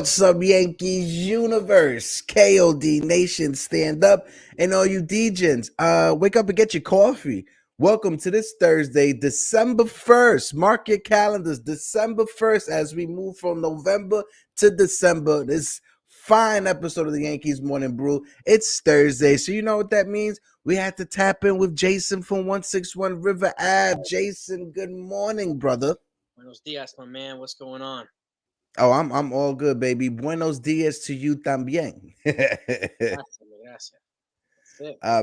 What's up, Yankees universe? KOD Nation, stand up. And all you DJs, wake up and get your coffee. Welcome to this Thursday, December 1st. Mark your calendars, December 1st, as we move from November to December. This fine episode of the Yankees Morning Brew. It's Thursday, so you know what that means? We had to tap in with Jason from 161 River Ave. Jason, good morning, brother. Buenos dias, my man. What's going on? Oh, I'm all good, baby. Buenos dias to you también. Gracias.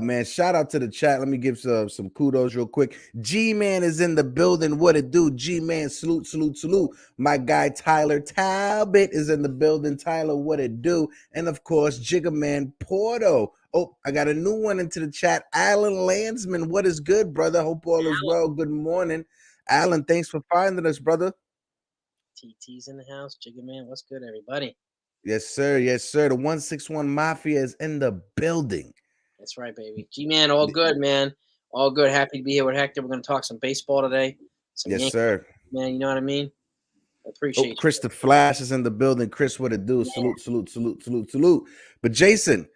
Man, shout out to the chat. Let me give some kudos real quick. G-Man is in the building. What it do? G-Man, salute, salute, salute. My guy Tyler Talbot is in the building. Tyler, what it do? And of course, Jiggerman Porto. Oh, I got a new one into the chat. Alan Landsman, what is good, brother? Hope all is well. Good morning. Alan, thanks for finding us, brother. TT's in the house. Jigga man, what's good, everybody? Yes, sir. Yes, sir. The 161 Mafia is in the building. That's right, baby. G-Man, all good, man. All good. Happy to be here with Hector. We're going to talk some baseball today. Yes, Yankees, sir. Man, you know what I mean? I appreciate Chris the Flash is in the building. Chris, what it do? Yeah. Salute, salute, salute, salute, salute. But Jason,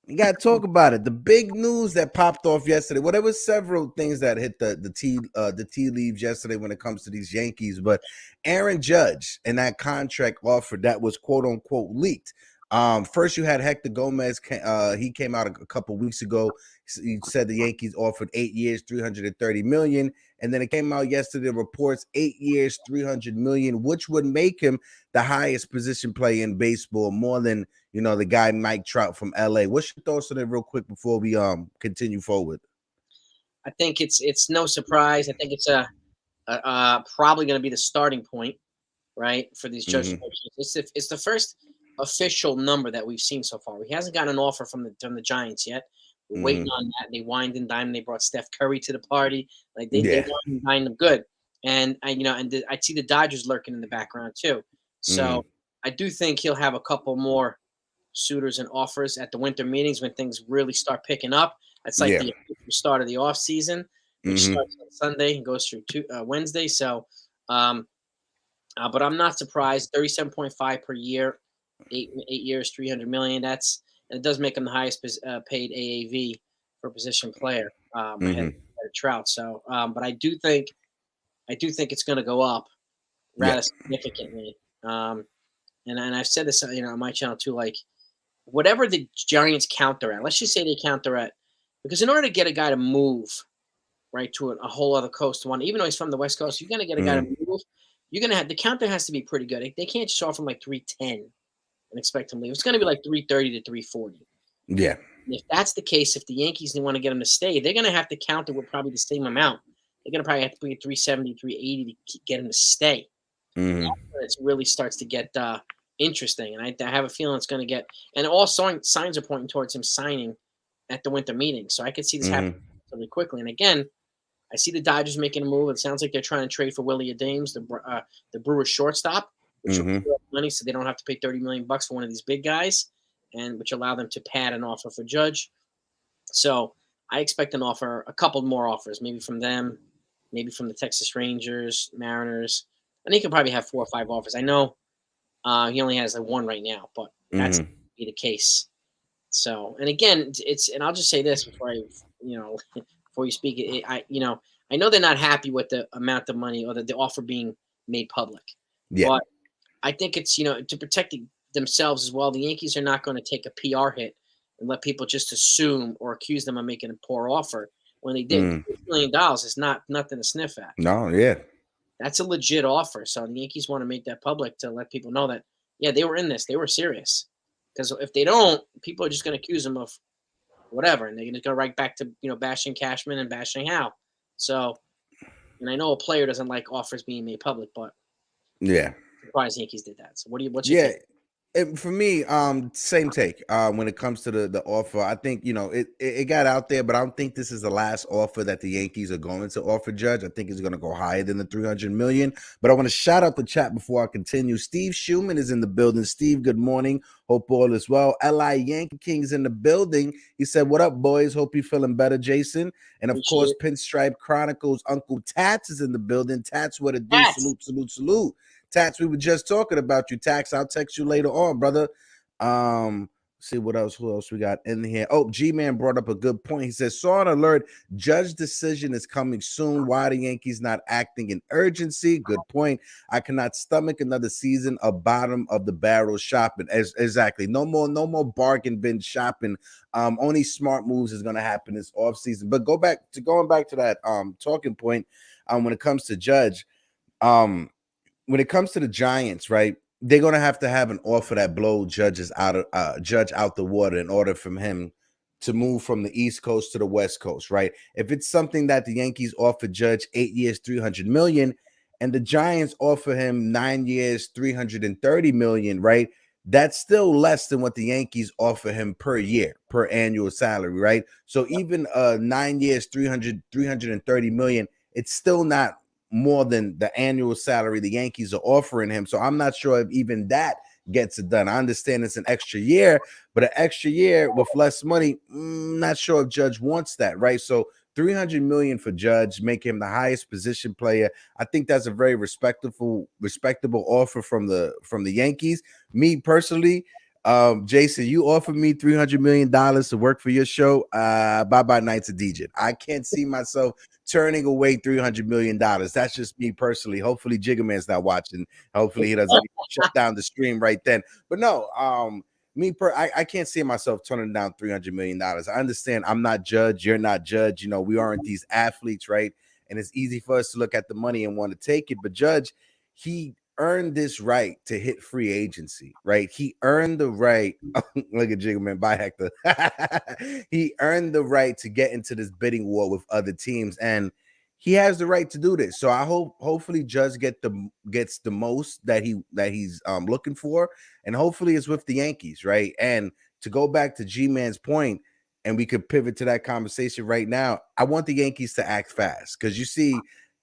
you got to talk about it. The big news that popped off yesterday. Well, there was several things that hit the tea leaves yesterday when it comes to these Yankees. But Aaron Judge and that contract offer that was quote unquote leaked. First, you had Hector Gomez. He came out a couple weeks ago. He said the Yankees offered 8 years, $330 million. And then it came out yesterday, reports 8 years, $300 million, which would make him the highest position player in baseball, more than, the guy Mike Trout from LA. What's your thoughts on it real quick before we continue forward? I think it's no surprise. I think it's probably going to be the starting point, right, for these judges. Mm-hmm. It's the first official number that we've seen so far. He hasn't got an offer from the Giants yet. We're waiting on that. They wined and dined. They brought Steph Curry to the party. Like they wined and dined them good. And I see the Dodgers lurking in the background too. So I do think he'll have a couple more suitors and offers at the winter meetings when things really start picking up. It's like the start of the offseason, which starts on Sunday and goes through Wednesday. So, but I'm not surprised. 37.5 per year, 8 years, $300 million. And it does make him the highest paid AAV for a position player ahead of Trout. So, but I do think it's going to go up rather significantly. And I've said this, on my channel too. Like, whatever the Giants counter at, let's just say they counter at, because in order to get a guy to move right to a whole other coast, even though he's from the West Coast, you're going to get a guy to move. You're going to have the counter has to be pretty good. They can't just offer him like 310. And expect him to leave. It's going to be like 330 to 340. Yeah. And if that's the case, if the Yankees want to get him to stay, they're going to have to counter with probably the same amount. They're going to probably have to put 370, 380 to get him to stay. That's when it really starts to get interesting. And I have a feeling it's going to get – and all signs are pointing towards him signing at the winter meeting. So I could see this happening really quickly. And again, I see the Dodgers making a move. It sounds like they're trying to trade for Willie Adames, the Brewers shortstop. Which will pay money, so they don't have to pay $30 million for one of these big guys, and which allow them to pad an offer for Judge. So I expect an offer, a couple more offers, maybe from them, maybe from the Texas Rangers, Mariners. And he can probably have 4 or 5 offers. I know he only has like 1 right now, but that's be the case. So, and again, and I'll just say this before before you speak. I know they're not happy with the amount of money or the offer being made public. Yeah. But I think it's, to protect themselves as well. The Yankees are not going to take a PR hit and let people just assume or accuse them of making a poor offer when they did. $2 million is not nothing to sniff at. No, yeah. That's a legit offer. So the Yankees want to make that public to let people know that, they were in this. They were serious. Because if they don't, people are just going to accuse them of whatever. And they're going to go right back to, bashing Cashman and bashing Howe. So, and I know a player doesn't like offers being made public, but yeah. Surprised Yankees did that. So what's your take? For me, same take. When it comes to the offer, I think it got out there, but I don't think this is the last offer that the Yankees are going to offer Judge. I think it's going to go higher than the $300 million. But I want to shout out the chat before I continue. Steve Schumann is in the building. Steve, good morning. Hope all is well. Li Yankee King's in the building. He said, "What up, boys? Hope you're feeling better, Jason." And of course, Pinstripe Chronicles Uncle Tats is in the building. Tats, what it do? Salute, salute, salute. Tats, we were just talking about you, Tax. I'll text you later on, brother. See what else? Who else we got in here? Oh, G-Man brought up a good point. He says, saw an alert. Judge decision is coming soon. Why the Yankees not acting in urgency? Good point. I cannot stomach another season of bottom of the barrel shopping. Exactly. No more bargain bin shopping. Only smart moves is going to happen this offseason. But going back to that talking point, when it comes to Judge, when it comes to the Giants, right? They're gonna have to have an offer that blow Judge out the water in order for him to move from the East Coast to the West Coast, right? If it's something that the Yankees offer Judge 8 years, $300 million, and the Giants offer him 9 years, $330 million, right? That's still less than what the Yankees offer him per year, per annual salary, right? So even 9 years, $330 million, it's still not more than the annual salary the Yankees are offering him. So I'm not sure if even that gets it done. I understand it's an extra year, but an extra year with less money, not sure if Judge wants that, right? So $300 million for Judge, make him the highest position player. I think that's a very respectable offer from the Yankees. Me personally, Jason, you offered me $300 million to work for your show. Bye-bye Nights of DJ. I can't see myself turning away $300 million. That's just me personally. Hopefully Jiggaman's not watching. Hopefully he doesn't shut down the stream right then. But no, I can't see myself turning down $300 million. I understand I'm not Judge. You're not Judge. You know, we aren't these athletes, right? And it's easy for us to look at the money and want to take it. But Judge, he earned this right to hit free agency, right? He earned the right. Look at Jiggaman. Bye, Hector. He earned the right to get into this bidding war with other teams, and he has the right to do this. So I hopefully Judge gets the most that he's looking for, and hopefully it's with the Yankees, right? And to go back to G-Man's point, and we could pivot to that conversation right now, I want the Yankees to act fast, because you see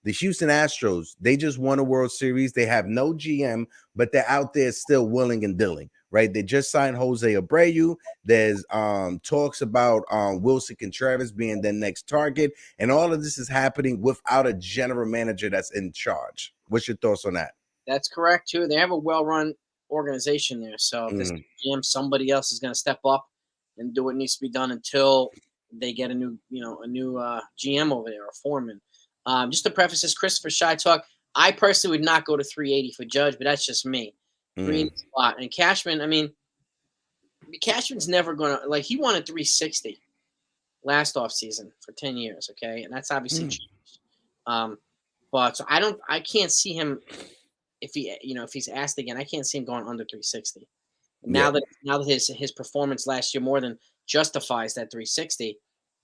the Houston Astros, they just won a World Series. They have no GM, but they're out there still willing and dealing, right? They just signed Jose Abreu. There's talks about Wilson Contreras being their next target, and all of this is happening without a general manager that's in charge. What's your thoughts on that? That's correct too. They have a well-run organization there, so if this GM, somebody else is going to step up and do what needs to be done until they get a new GM over there or foreman. Just to preface this, Christopher Shy talk. I personally would not go to 380 for Judge, but that's just me. 380 spot. And Cashman, I mean, Cashman's never going to, like, he wanted 360 last offseason for 10 years, okay? And that's obviously changed. But so I can't see him, if he's asked again, I can't see him going under 360. Now that his performance last year more than justifies that 360,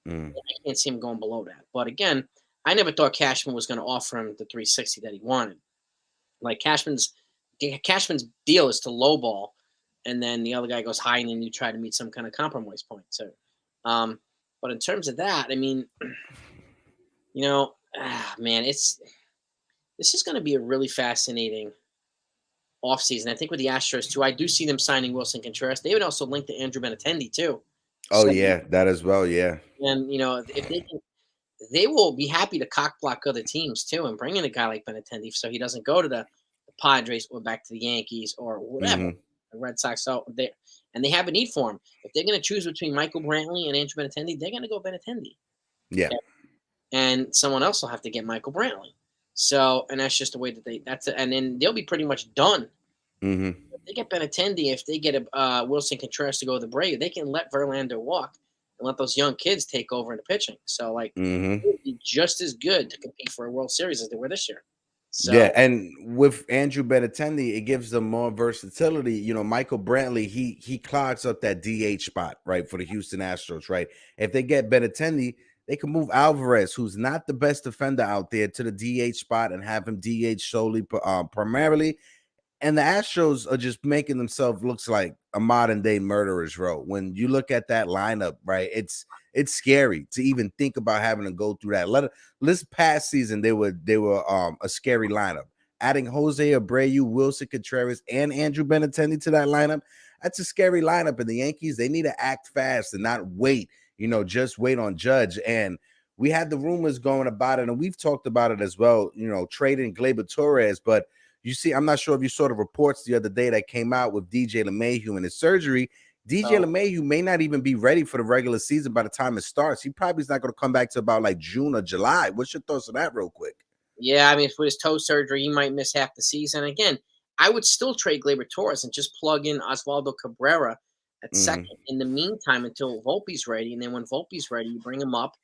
I can't see him going below that. But again, I never thought Cashman was going to offer him the 360 that he wanted. Like Cashman's deal is to lowball, and then the other guy goes high, and then you try to meet some kind of compromise point. So, but in terms of that, I mean, man, this is going to be a really fascinating offseason. I think with the Astros too, I do see them signing Wilson Contreras. They would also link to Andrew Benintendi too. Oh, yeah, that as well, yeah. And if they will be happy to cock block other teams too, and bring in a guy like Benintendi so he doesn't go to the Padres or back to the Yankees or whatever, the Red Sox. So they have a need for him. If they're going to choose between Michael Brantley and Andrew Benintendi, they're going to go Benintendi. Yeah. Okay? And someone else will have to get Michael Brantley. So, and that's just the way that and then they'll be pretty much done. If they get Benintendi, if they get a Wilson Contreras to go to the BREW, they can let Verlander walk and let those young kids take over in the pitching. So, like, it would be just as good to compete for a World Series as they were this year. So, yeah, and with Andrew Benintendi, it gives them more versatility. Michael Brantley, he clogs up that DH spot, right, for the Houston Astros, right? If they get Benintendi, they can move Alvarez, who's not the best defender out there, to the DH spot and have him DH solely primarily. And the Astros are just making themselves looks like a modern day murderer's row. When you look at that lineup, right, it's scary to even think about having to go through that. This past season, they were a scary lineup. Adding Jose Abreu, Wilson Contreras, and Andrew Benintendi to that lineup, that's a scary lineup. And the Yankees, they need to act fast and not wait. Just wait on Judge. And we had the rumors going about it, and we've talked about it as well. Trading Gleyber Torres, but you see, I'm not sure if you saw the reports the other day that came out with DJ LeMahieu and his surgery. DJ LeMahieu may not even be ready for the regular season by the time it starts. He probably is not going to come back to about like June or July. What's your thoughts on that real quick? Yeah, I mean, with his toe surgery, he might miss half the season. Again, I would still trade Gleyber Torres and just plug in Oswaldo Cabrera at second in the meantime until Volpe's ready. And then when Volpe's ready, you bring him up,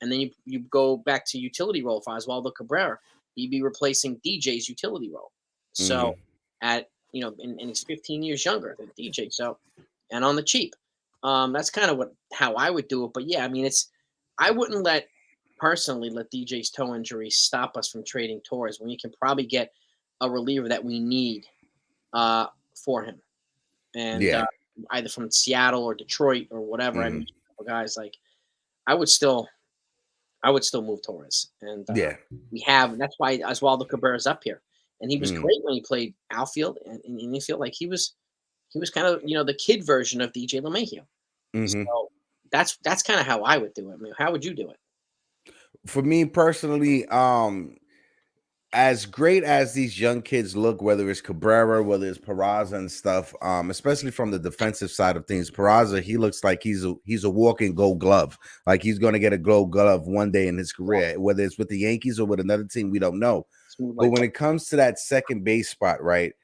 and then you go back to utility role for Oswaldo Cabrera. He'd be replacing DJ's utility role. So and he's 15 years younger than DJ. So, and on the cheap, that's kind of how I would do it. But yeah, I mean, I wouldn't personally let DJ's toe injury stop us from trading Torres when you can probably get a reliever that we need for him, and either from Seattle or Detroit or whatever. I mean, guys, like I would still move Torres, and we have. And that's why Oswaldo Cabrera's up here, and he was great when he played outfield and infield. Like he was kind of the kid version of DJ LeMahieu. So that's kind of how I would do it. I mean, how would you do it? For me personally, as great as these young kids look, whether it's Cabrera, whether it's Peraza and stuff, especially from the defensive side of things, Peraza, he looks like he's a walking Gold Glove. Like he's going to get a Gold Glove one day in his career, whether it's with the Yankees or with another team, we don't know. But when it comes to that second base spot, right,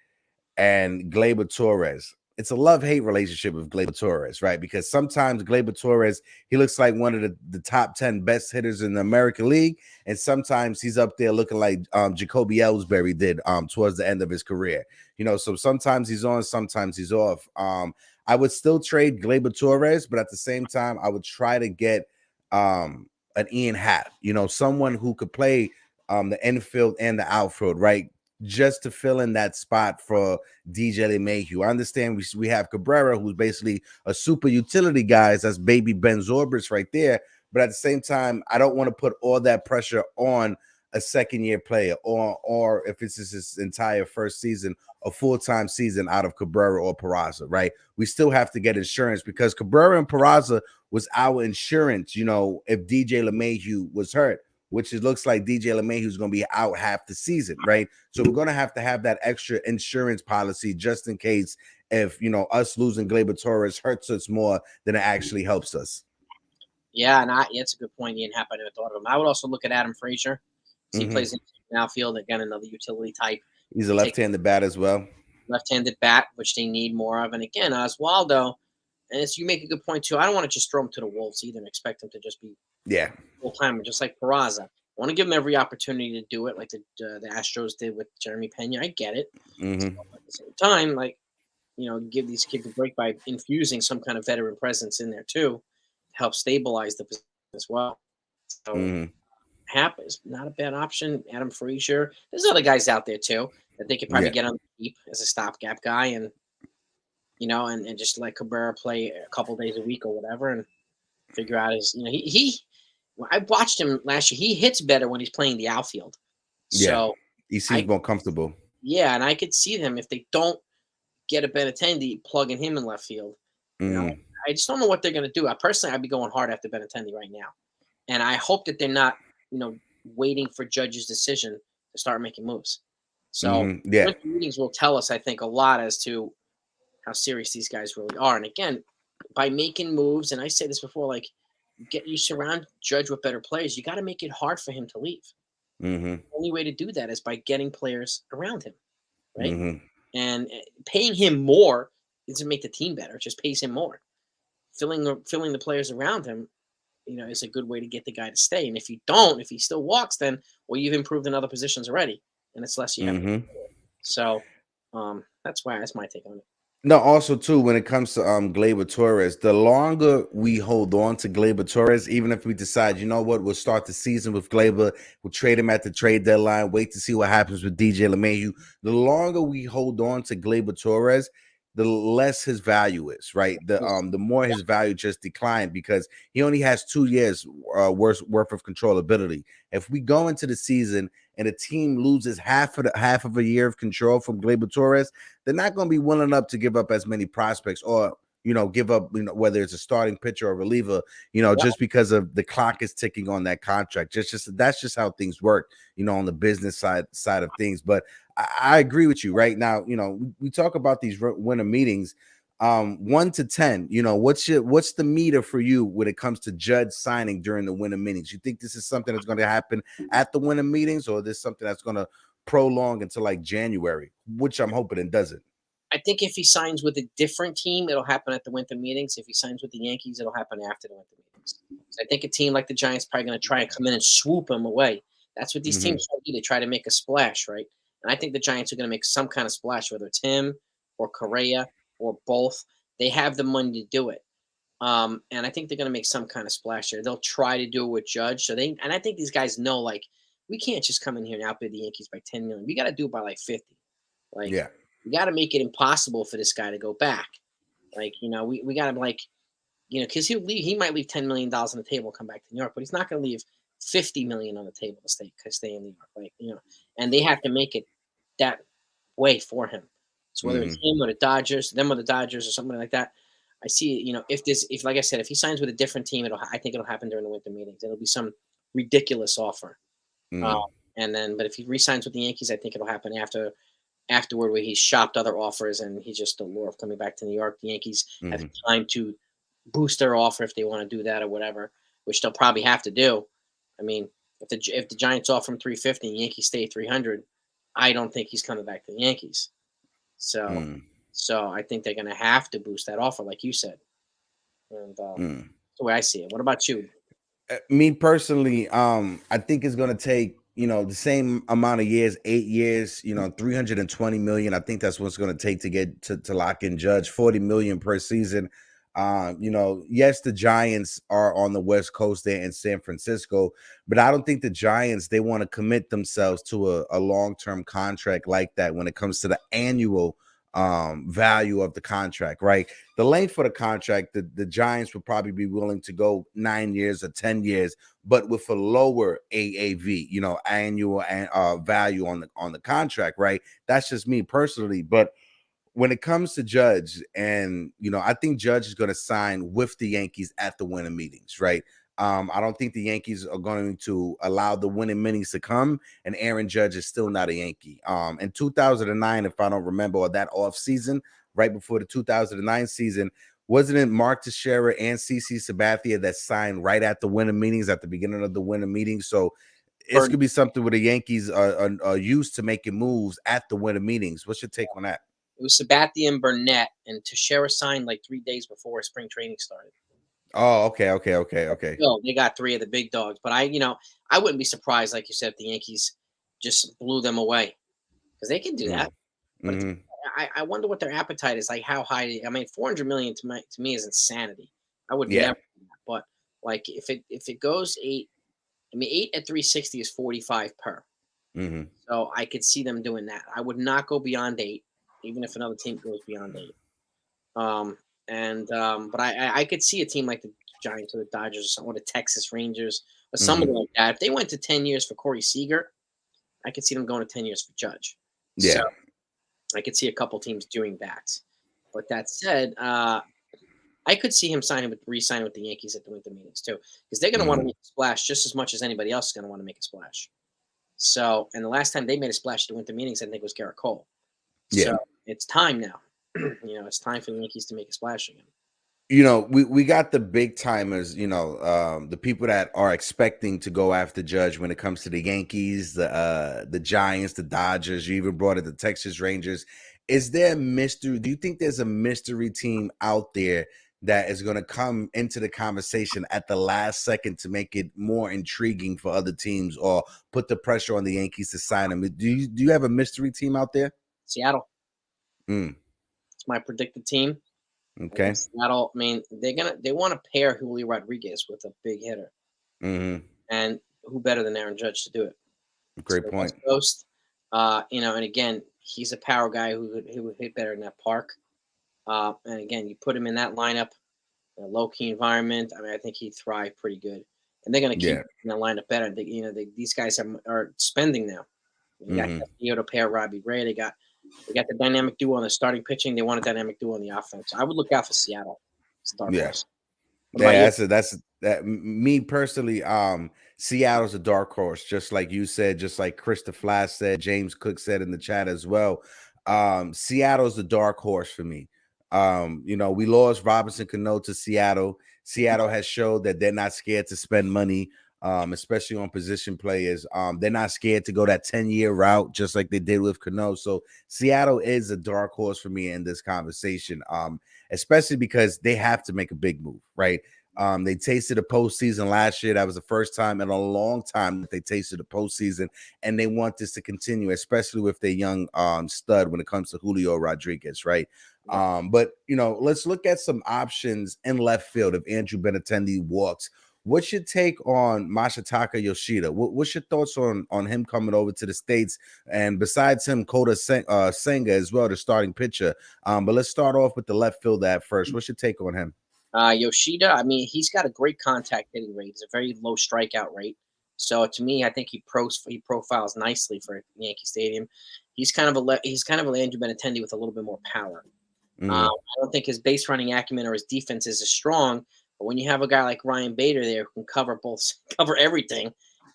and Gleyber Torres, it's a love-hate relationship with Gleyber Torres, right? Because sometimes Gleyber Torres, he looks like one of the top 10 best hitters in the American League, and sometimes he's up there looking like Jacoby Ellsbury did towards the end of his career. So sometimes he's on, sometimes he's off. I would still trade Gleyber Torres, but at the same time, I would try to get an Ian Happ, someone who could play the infield and the outfield, right? Just to fill in that spot for DJ LeMahieu. I understand we have Cabrera, who's basically a super utility guy. That's baby Ben Zobrist right there. But at the same time, I don't want to put all that pressure on a second-year player, or if it's his entire first season, a full-time season out of Cabrera or Peraza, right? We still have to get insurance because Cabrera and Peraza was our insurance, if DJ LeMahieu was hurt, which it looks like DJ LeMahieu is going to be out half the season, right? So we're going to have that extra insurance policy just in case if, us losing Gleyber Torres hurts us more than it actually helps us. Yeah, and that's a good point. Ian Happ, I never thought of him. I would also look at Adam Frazier. He plays in outfield, again, another utility type. He's a left-handed bat as well. Left-handed bat, which they need more of. And again, Oswaldo, and you make a good point too. I don't want to just throw him to the wolves either and expect him to just be full-timer, just like Peraza. I want to give him every opportunity to do it, like the Astros did with Jeremy Pena. I get it. So at the same time, give these kids a break by infusing some kind of veteran presence in there too, to help stabilize the position as well. So Happ is not a bad option. Adam Frazier. There's other guys out there too that they could probably get on the deep as a stopgap guy, and and just let Cabrera play a couple days a week or whatever, and figure out his. I watched him last year. He hits better when he's playing the outfield. So he seems more comfortable. Yeah, and I could see them if they don't get a Benintendi plugging him in left field. I just don't know what they're going to do. I'd be going hard after Benintendi right now, and I hope that they're not, waiting for Judge's decision to start making moves. So meetings will tell us, I think, a lot as to how serious these guys really are. And again, by making moves, and I say this before, you surround Judge with better players. You got to make it hard for him to leave. The only way to do that is by getting players around him, right? And paying him more doesn't make the team better. It just pays him more. Filling the players around him, is a good way to get the guy to stay. And if he still walks, then you've improved in other positions already, and it's less you have to do. So that's my take on it. No, also too, when it comes to Gleyber Torres, the longer we hold on to Gleyber Torres, even if we decide, we'll start the season with Gleyber, we'll trade him at the trade deadline, wait to see what happens with DJ LeMahieu. The longer we hold on to Gleyber Torres, the less his value is, right? The more his value just declined because he only has 2 years worth of controllability. If we go into the season and a team loses half of a year of control from Gleyber Torres, they're not going to be willing up to give up as many prospects, or give up, whether it's a starting pitcher or reliever, just because of the clock is ticking on that contract. That's just how things work, on the business side of things. But I agree with you right now. We talk about these winter meetings. 1 to 10, what's the meter for you when it comes to Judge signing during the winter meetings? You think this is something that's going to happen at the winter meetings, or this something that's going to prolong until like January, which I'm hoping it doesn't? I think if he signs with a different team, it'll happen at the winter meetings. If he signs with the Yankees, it'll happen after the winter meetings. So I think a team like the Giants probably going to try and come in and swoop him away. That's what these teams try to do. They try to make a splash, right? And I think the Giants are going to make some kind of splash, whether it's him or Correa or both. They have the money to do it. And I think they're going to make some kind of splash there. They'll try to do it with Judge. And I think these guys know, like, we can't just come in here and outbid the Yankees by 10 million. We got to do it by like 50. Like, Yeah. we got to make it impossible for this guy to go back. Like, we got to, like, because he might leave $10 million on the table and come back to New York, but he's not going to leave $50 million on the table to stay in New York. Like, and they have to make it that way for him. So whether it's him or the Dodgers, them or the Dodgers or something like that, I see, if like I said, if he signs with a different team, I think it'll happen during the winter meetings. It'll be some ridiculous offer. But if he re-signs with the Yankees, I think it'll happen afterward, where he's shopped other offers and he's just the lure of coming back to New York. The Yankees have time to boost their offer if they want to do that or whatever, which they'll probably have to do. I mean, if the Giants offer him 350 and the Yankees stay 300, I don't think he's coming back to the Yankees. So I think they're going to have to boost that offer, like you said. And that's the way I see it. What about you? Me personally, I think it's going to take, the same amount of years, 8 years, 320 million. I think that's what's going to take to get to lock in Judge, 40 million per season. Yes, the Giants are on the West Coast there in San Francisco, but I don't think the Giants, they want to commit themselves to a long-term contract like that when it comes to the annual value of the contract, right? The length for the contract, the Giants would probably be willing to go 9 years or 10 years, but with a lower AAV, annual value on the contract, right? That's just me personally. But when it comes to Judge, and I think Judge is going to sign with the Yankees at the winter meetings, right? I don't think the Yankees are going to allow the winning meetings to come, and Aaron Judge is still not a Yankee. In 2009, if I don't remember, or that offseason, right before the 2009 season, wasn't it Mark Teixeira and CC Sabathia that signed right at the winter meetings, at the beginning of the winter meetings? So it's going to be something where the Yankees are used to making moves at the winter meetings. What's your take on that? It was Sabathia and Burnett, and Teixeira signed like 3 days before spring training started. Oh, okay. So they got 3 of the big dogs, but I wouldn't be surprised, like you said, if the Yankees just blew them away, because they can do that. But I wonder what their appetite is, like how high. I mean, 400 million to me is insanity. I would never do that. But like if it goes 8, I mean 8 at 360 is 45 per. So I could see them doing that. I would not go beyond 8, even if another team goes beyond 8. But I could see a team like the Giants or the Dodgers or something, or the Texas Rangers or somebody like that. If they went to 10 years for Corey Seager, I could see them going to 10 years for Judge. Yeah. So I could see a couple teams doing that. But that said, I could see him re-signing with the Yankees at the winter meetings too, because they're going to want to make a splash just as much as anybody else is going to want to make a splash. So, and the last time they made a splash at the winter meetings, I think, was Garrett Cole. Yeah. So it's time now. It's time for the Yankees to make a splash again. We got the big timers, the people that are expecting to go after Judge when it comes to the Yankees, the Giants, the Dodgers. You even brought it the Texas Rangers. Is there a mystery? Do you think there's a mystery team out there that is going to come into the conversation at the last second to make it more intriguing for other teams, or put the pressure on the Yankees to sign them? Do you have a mystery team out there? Seattle. It's my predicted team. Okay. Seattle. I mean, they want to pair Julio Rodriguez with a big hitter, and who better than Aaron Judge to do it? Great point. West Coast, and again, he's a power guy who would hit better in that park. And again, you put him in that lineup, in a low-key environment. I mean, I think he'd thrive pretty good. And they're going to keep in the lineup better. These guys are spending now. They got Castillo to pair Robbie Ray. They got They got the dynamic duo on the starting pitching. They want a dynamic duo on the offense. I would look out for Seattle. Star Yeah. Horse. What about Yeah, you? that's that me personally, Seattle's a dark horse, just like you said, just like Krista Flash said, James Cook said in the chat as well. Seattle's the dark horse for me. We lost Robinson Cano to Seattle. Seattle has showed that they're not scared to spend money, especially on position players. They're not scared to go that 10-year route, just like they did with Cano. So Seattle is a dark horse for me in this conversation. Especially because they have to make a big move, right? They tasted a postseason last year. That was the first time in a long time that they tasted a postseason, and they want this to continue, especially with their young stud when it comes to Julio Rodriguez, right? But let's look at some options in left field if Andrew Benintendi walks. What's your take on Masataka Yoshida? What's your thoughts on him coming over to the States? And besides him, Kota Senga as well, the starting pitcher. But let's start off with the left fielder at first. What's your take on him? Yoshida, I mean, he's got a great contact hitting rate. It's a very low strikeout rate. So to me, I think he profiles nicely for Yankee Stadium. He's kind of an Andrew Benintendi with a little bit more power. I don't think his base running acumen or his defense is as strong. But when you have a guy like Ryan Bader there who can cover everything,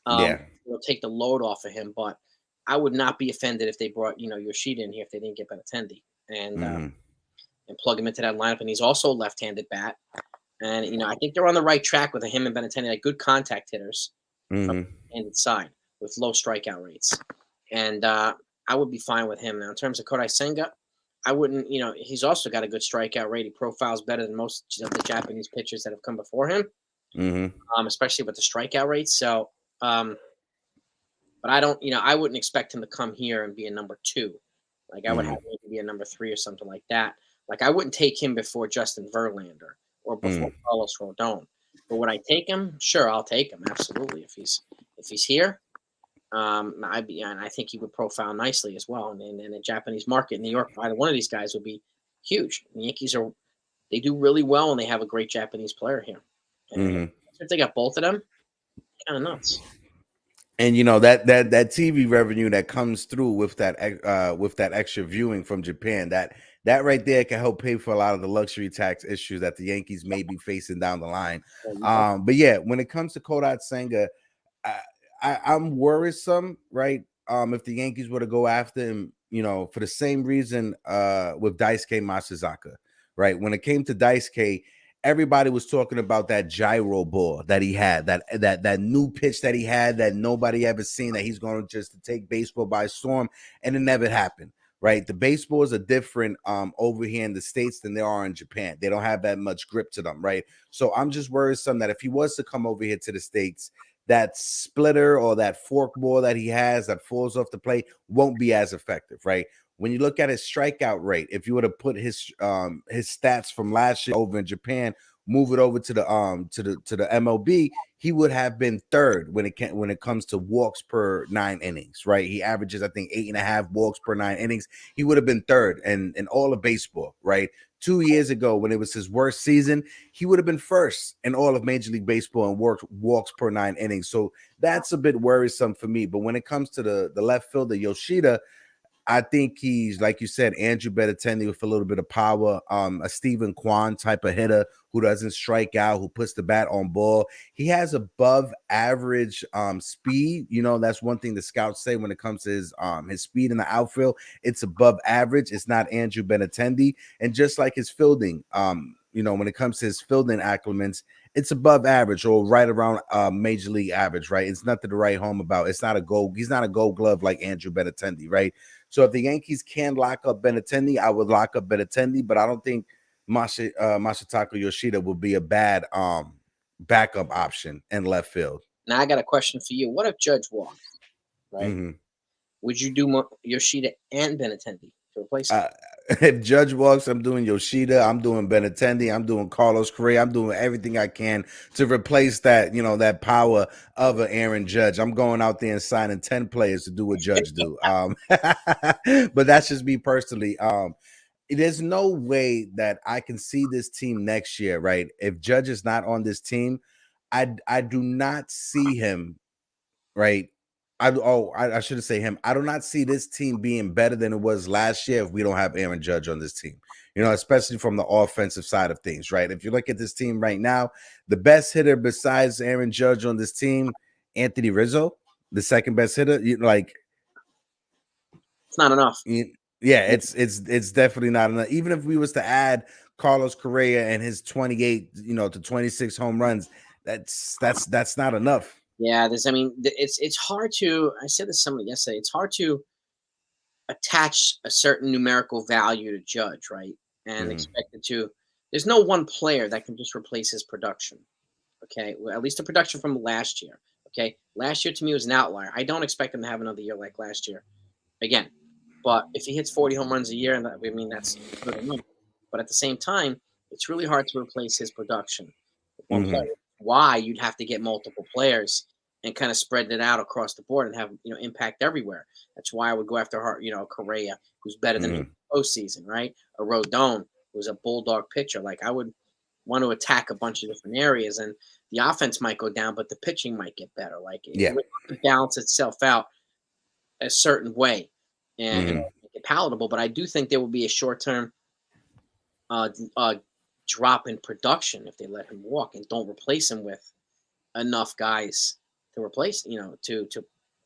it'll take the load off of him. But I would not be offended if they brought Yoshida in here if they didn't get Benintendi and plug him into that lineup. And he's also a left-handed bat. And I think they're on the right track with him and Benintendi, like good contact hitters from the handed side with low strikeout rates. And I would be fine with him. Now, in terms of Kodai Senga, I wouldn't, he's also got a good strikeout rate. He profiles better than most of the Japanese pitchers that have come before him, especially with the strikeout rates. So, but I don't, I wouldn't expect him to come here and be a number 2. Like I would have him be a number 3 or something like that. Like I wouldn't take him before Justin Verlander or before Carlos Rodon. But would I take him? Sure, I'll take him. Absolutely. If he's here, and I think he would profile nicely as well. And in the Japanese market in New York, either one of these guys would be huge. The Yankees they do really well, and they have a great Japanese player here. And if they got both of them, kind of nuts. And that TV revenue that comes through with that extra viewing from Japan, that right there can help pay for a lot of the luxury tax issues that the Yankees may be facing down the line. But yeah, when it comes to Kodai Senga, I'm worrisome, right? If the Yankees were to go after him, for the same reason with Daisuke Matsuzaka, right? When it came to Daisuke, everybody was talking about that gyro ball that he had, that new pitch that he had that nobody ever seen, that he's going to just take baseball by storm, and it never happened. Right, the baseballs are different over here in the States than they are in Japan. They don't have that much grip to them, right? So I'm just worrisome that if he was to come over here to the States, that splitter or that fork ball that he has that falls off the plate won't be as effective, right? When you look at his strikeout rate, if you were to put his stats from last year over in Japan, move it over to the MLB, he would have been third when it comes to walks per 9 innings, right? He averages, I think, 8.5 walks per 9 innings. He would have been third in all of baseball, right? 2 years ago, when it was his worst season, he would have been first in all of Major League Baseball in walks per 9 innings. So that's a bit worrisome for me. But when it comes to the left fielder, Yoshida, I think he's, like you said, Andrew Benintendi with a little bit of power, a Stephen Kwan type of hitter who doesn't strike out, who puts the bat on ball. He has above average speed. That's one thing the scouts say when it comes to his speed in the outfield. It's above average. It's not Andrew Benintendi. And just like his fielding, when it comes to his fielding accliments, it's above average or right around major league average, right? It's nothing to write home about. It's not he's not a gold glove like Andrew Benintendi, right? So if the Yankees can lock up Benintendi, I would lock up Benintendi, but I don't think Masataka Yoshida would be a bad backup option in left field. Now I got a question for you. What if Judge walks, right? Would you do Yoshida and Benintendi to replace him? If Judge walks, I'm doing Yoshida, I'm doing Benintendi, I'm doing Carlos Correa, I'm doing everything I can to replace that, that power of an Aaron Judge. I'm going out there and signing 10 players to do what Judge do. But that's just me personally. There's no way that I can see this team next year, right? If Judge is not on this team, I do not see him, right, I should have said him. I do not see this team being better than it was last year if we don't have Aaron Judge on this team. You know, especially from the offensive side of things, right? If you look at this team right now, the best hitter besides Aaron Judge on this team, Anthony Rizzo, the second best hitter. It's not enough. Yeah, it's definitely not enough. Even if we was to add Carlos Correa and his 28, to 26 home runs, that's not enough. Yeah, it's hard to. I said this to somebody yesterday. It's hard to attach a certain numerical value to Judge, right? And expect it to. There's no one player that can just replace his production. Okay, well, at least the production from last year. Okay, last year to me was an outlier. I don't expect him to have another year like last year, again. But if he hits 40 home runs a year, and that's good enough. But at the same time, it's really hard to replace his production with one player. Why you'd have to get multiple players and kind of spread it out across the board and have impact everywhere. That's why I would go after Correa, who's better than him in the postseason, right? Or Rodon, who's a bulldog pitcher. Like I would want to attack a bunch of different areas, and the offense might go down, but the pitching might get better. Like it would balance itself out a certain way and make it palatable. But I do think there will be a short-term drop in production if they let him walk and don't replace him with enough guys to replace, to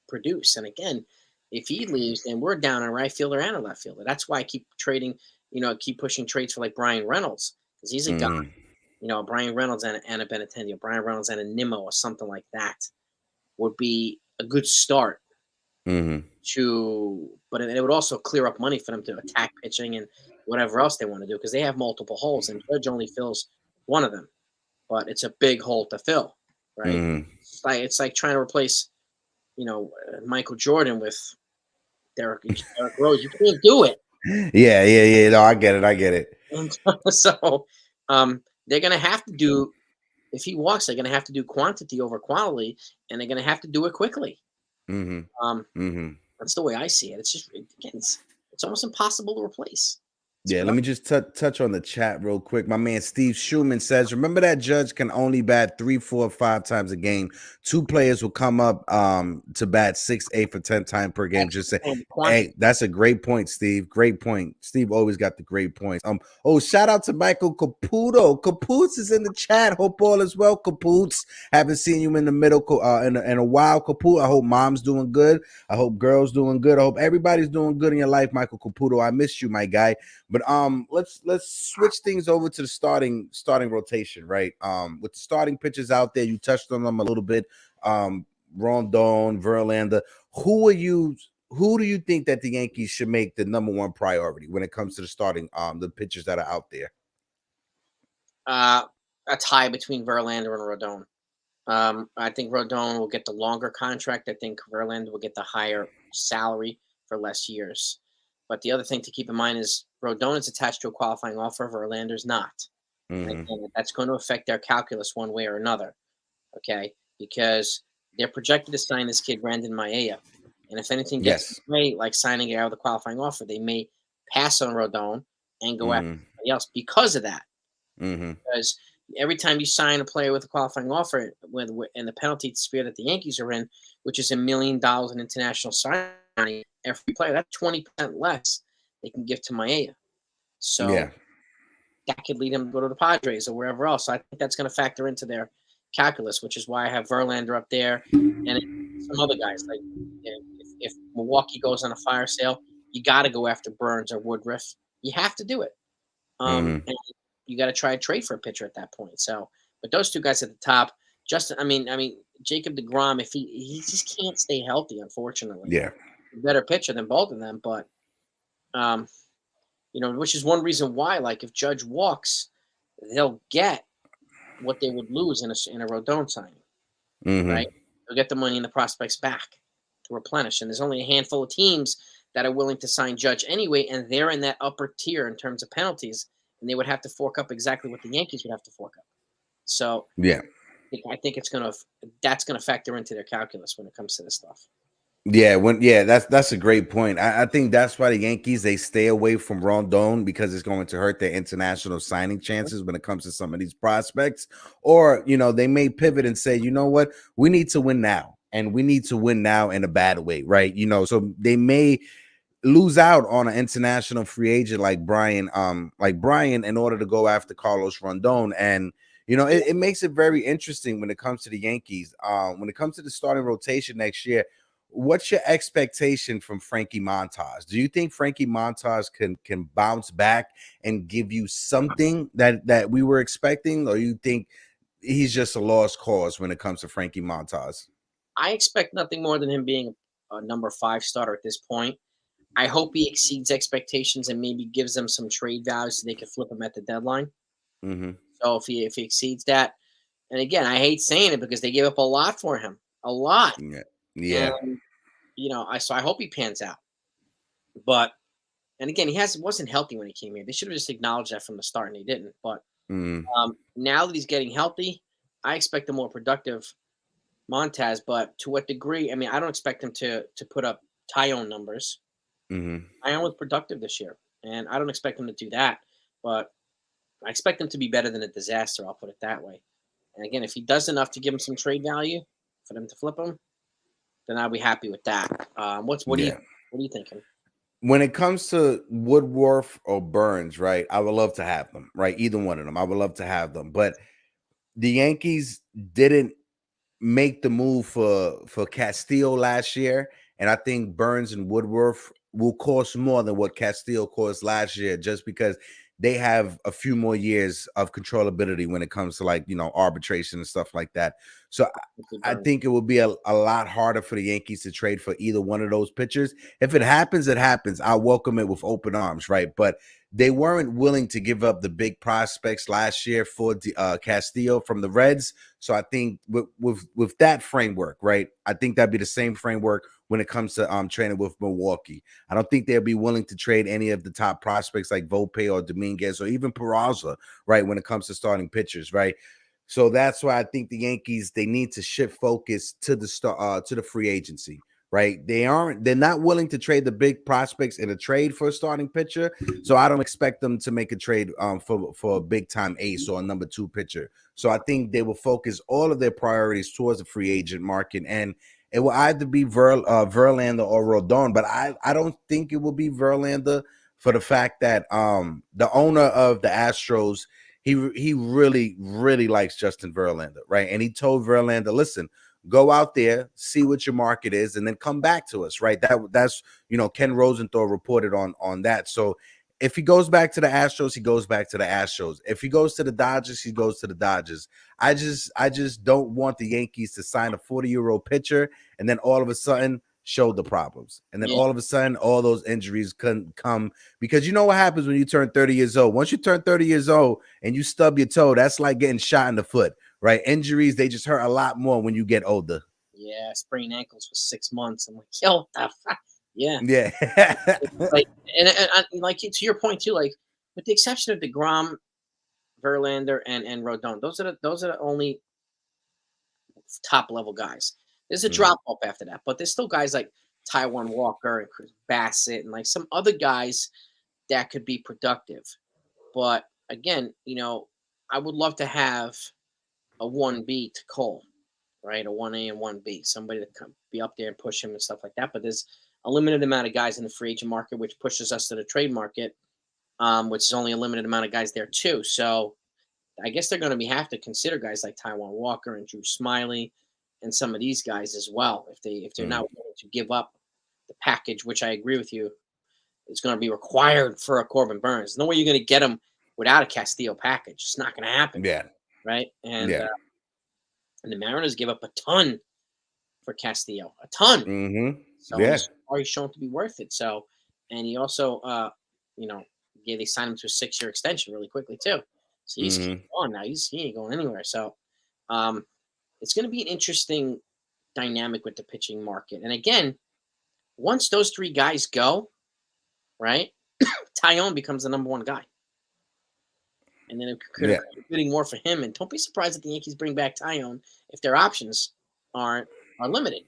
produce. And again, if he leaves, then we're down a right fielder and a left fielder. That's why I keep trading, keep pushing trades for like Brian Reynolds, because he's a guy, Brian Reynolds and a Benintendi, Brian Reynolds and a Nimmo or something like that would be a good start. But it would also clear up money for them to attack pitching and whatever else they want to do, because they have multiple holes and Judge only fills one of them, but it's a big hole to fill, right? It's like trying to replace, Michael Jordan with Derek Rose. You can't do it. Yeah. No, I get it. And so they're going to have to do, if he walks, they're going to have to do quantity over quality, and they're going to have to do it quickly. That's the way I see it. It's just, again, it's almost impossible to replace. Let me just touch on the chat real quick. My man Steve Schumann says, remember that Judge can only bat 3, 4, 5 times a game. 2 players will come up to bat 6, 8 or 10 times per game. Just say, hey, that's a great point, Steve. Great point. Steve always got the great points. Shout out to Michael Caputo. Capoots is in the chat. Hope all is well, Capoots. Haven't seen you in the middle in a while, Caputo. I hope mom's doing good. I hope girls doing good. I hope everybody's doing good in your life, Michael Caputo. I miss you, my guy. But let's switch things over to the starting rotation, right? With the starting pitchers out there, you touched on them a little bit. Rondon, Verlander. Who do you think that the Yankees should make the number one priority when it comes to the starting the pitchers that are out there? A tie between Verlander and Rodon. I think Rodon will get the longer contract. I think Verlander will get the higher salary for less years. But the other thing to keep in mind is Rodon is attached to a qualifying offer. Verlander's not. And that's going to affect their calculus one way or another. Okay, because they're projected to sign this kid Brandon Maia, and if anything gets great, like signing out of the qualifying offer, they may pass on Rodon and go after somebody else because of that. Because every time you sign a player with a qualifying offer, and the penalty sphere that the Yankees are in, which is $1 million in international signing, every player, that's 20% less they can give to Maia. So that could lead them to go to the Padres or wherever else. So I think that's going to factor into their calculus, which is why I have Verlander up there and some other guys. Like if Milwaukee goes on a fire sale, you got to go after Burns or Woodruff. You have to do it. And you got to try to trade for a pitcher at that point. So, but those two guys at the top, Justin, I mean, Jacob deGrom, if he just can't stay healthy, unfortunately. Yeah. Better pitcher than both of them, but which is one reason why, like, if Judge walks, they'll get what they would lose in a Rodon signing, right? They'll get the money and the prospects back to replenish, and there's only a handful of teams that are willing to sign Judge anyway, and they're in that upper tier in terms of penalties, and they would have to fork up exactly what the Yankees would have to fork up. So I think that's gonna factor into their calculus when it comes to this stuff. That's a great point. I think that's why the Yankees, they stay away from Rondon, because it's going to hurt their international signing chances when it comes to some of these prospects. Or, they may pivot and say, you know what, we need to win now. and we need to win now in a bad way, right? So they may lose out on an international free agent like Brian, in order to go after Carlos Rondon. And it makes it very interesting when it comes to the Yankees. When it comes to the starting rotation next year, what's your expectation from Frankie Montas? Do you think Frankie Montas can bounce back and give you something that we were expecting, or you think he's just a lost cause when it comes to Frankie Montas? I expect nothing more than him being a number 5 starter at this point. I hope he exceeds expectations and maybe gives them some trade value so they can flip him at the deadline. Mm-hmm. So if he exceeds that, and again, I hate saying it because they gave up a lot for him, a lot. Yeah. And I hope he pans out. But and again, wasn't healthy when he came here. They should have just acknowledged that from the start, and they didn't. But now that he's getting healthy, I expect a more productive Montez. But to what degree? I mean, I don't expect him to put up Tyone numbers. Tyone was productive this year, and I don't expect him to do that. But I expect him to be better than a disaster. I'll put it that way. And again, if he does enough to give him some trade value for them to flip him, then I'll be happy with that. What are you thinking? When it comes to Woodworth or Burns, right? I would love to have them, right? Either one of them, I would love to have them. But the Yankees didn't make the move for Castillo last year, and I think Burns and Woodworth will cost more than what Castillo cost last year, just because they have a few more years of controllability when it comes to arbitration and stuff like that. So I think it will be a lot harder for the Yankees to trade for either one of those pitchers. If it happens, it happens. I'll welcome it with open arms, right? But they weren't willing to give up the big prospects last year for Castillo from the Reds. So I think with that framework, right, I think that'd be the same framework when it comes to training with Milwaukee. I don't think they'll be willing to trade any of the top prospects like Volpe or Dominguez or even Peraza, right, when it comes to starting pitchers, right? So that's why I think the Yankees, they need to shift focus to the free agency, right? They're not willing to trade the big prospects in a trade for a starting pitcher. So I don't expect them to make a trade for a big time ace or a number 2 pitcher. So I think they will focus all of their priorities towards the free agent market, and it will either be Verlander or Rodon, but I don't think it will be Verlander for the fact that the owner of the Astros, he really, really likes Justin Verlander, right? And he told Verlander, listen, go out there, see what your market is, and then come back to us, right? That's Ken Rosenthal reported on that. So if he goes back to the Astros, he goes back to the Astros. If he goes to the Dodgers, he goes to the Dodgers. I just don't want the Yankees to sign a 40-year-old pitcher and then all of a sudden show the problems. And then all of a sudden, all those injuries can come, because you know what happens when you turn 30 years old. Once you turn 30 years old and you stub your toe, that's like getting shot in the foot, right? Injuries, they just hurt a lot more when you get older. Yeah, sprained ankles for 6 months. I'm like, yo, the fuck? Yeah. like, and like to your point too, like with the exception of DeGrom, Verlander, and Rodon, those are the only top level guys. There's a drop off after that, but there's still guys like Taijuan Walker and Chris Bassett and like some other guys that could be productive. But again, I would love to have a 1B to Cole, right? A 1A and 1B, somebody to come be up there and push him and stuff like that. But there's a limited amount of guys in the free agent market, which pushes us to the trade market, which is only a limited amount of guys there too. So I guess they're going to have to consider guys like Taijuan Walker and Drew Smyly and some of these guys as well. If they're not willing to give up the package, which I agree with you, it's going to be required for a Corbin Burns. No way you're going to get him without a Castillo package. It's not going to happen. Yeah. Right. And the Mariners give up a ton for Castillo, a ton. So he's already shown to be worth it. So, and he also, they signed him to a 6-year extension really quickly too. So he's on now. He ain't going anywhere. So, it's going to be an interesting dynamic with the pitching market. And again, once those 3 guys go, right, Tyone becomes the number 1 guy. And then it could be bidding more for him. And don't be surprised if the Yankees bring back Tyone if their options are limited.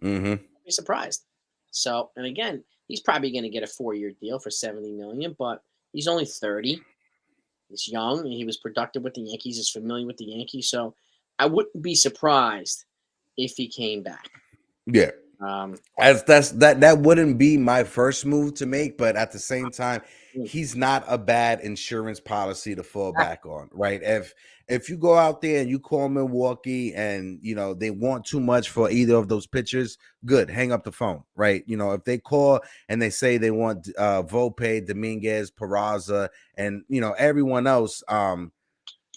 Don't be surprised. So, and again, he's probably going to get a 4-year deal for $70 million, but he's only 30. He's young, and he was productive with the Yankees. He's familiar with the Yankees, so I wouldn't be surprised if he came back. Yeah. Um, That wouldn't be my first move to make, but at the same time, mm, he's not a bad insurance policy to fall back on, right? If you go out there and you call Milwaukee and they want too much for either of those pitchers, good, hang up the phone, right? If they call and they say they want Volpe, Dominguez, Peraza, and everyone else,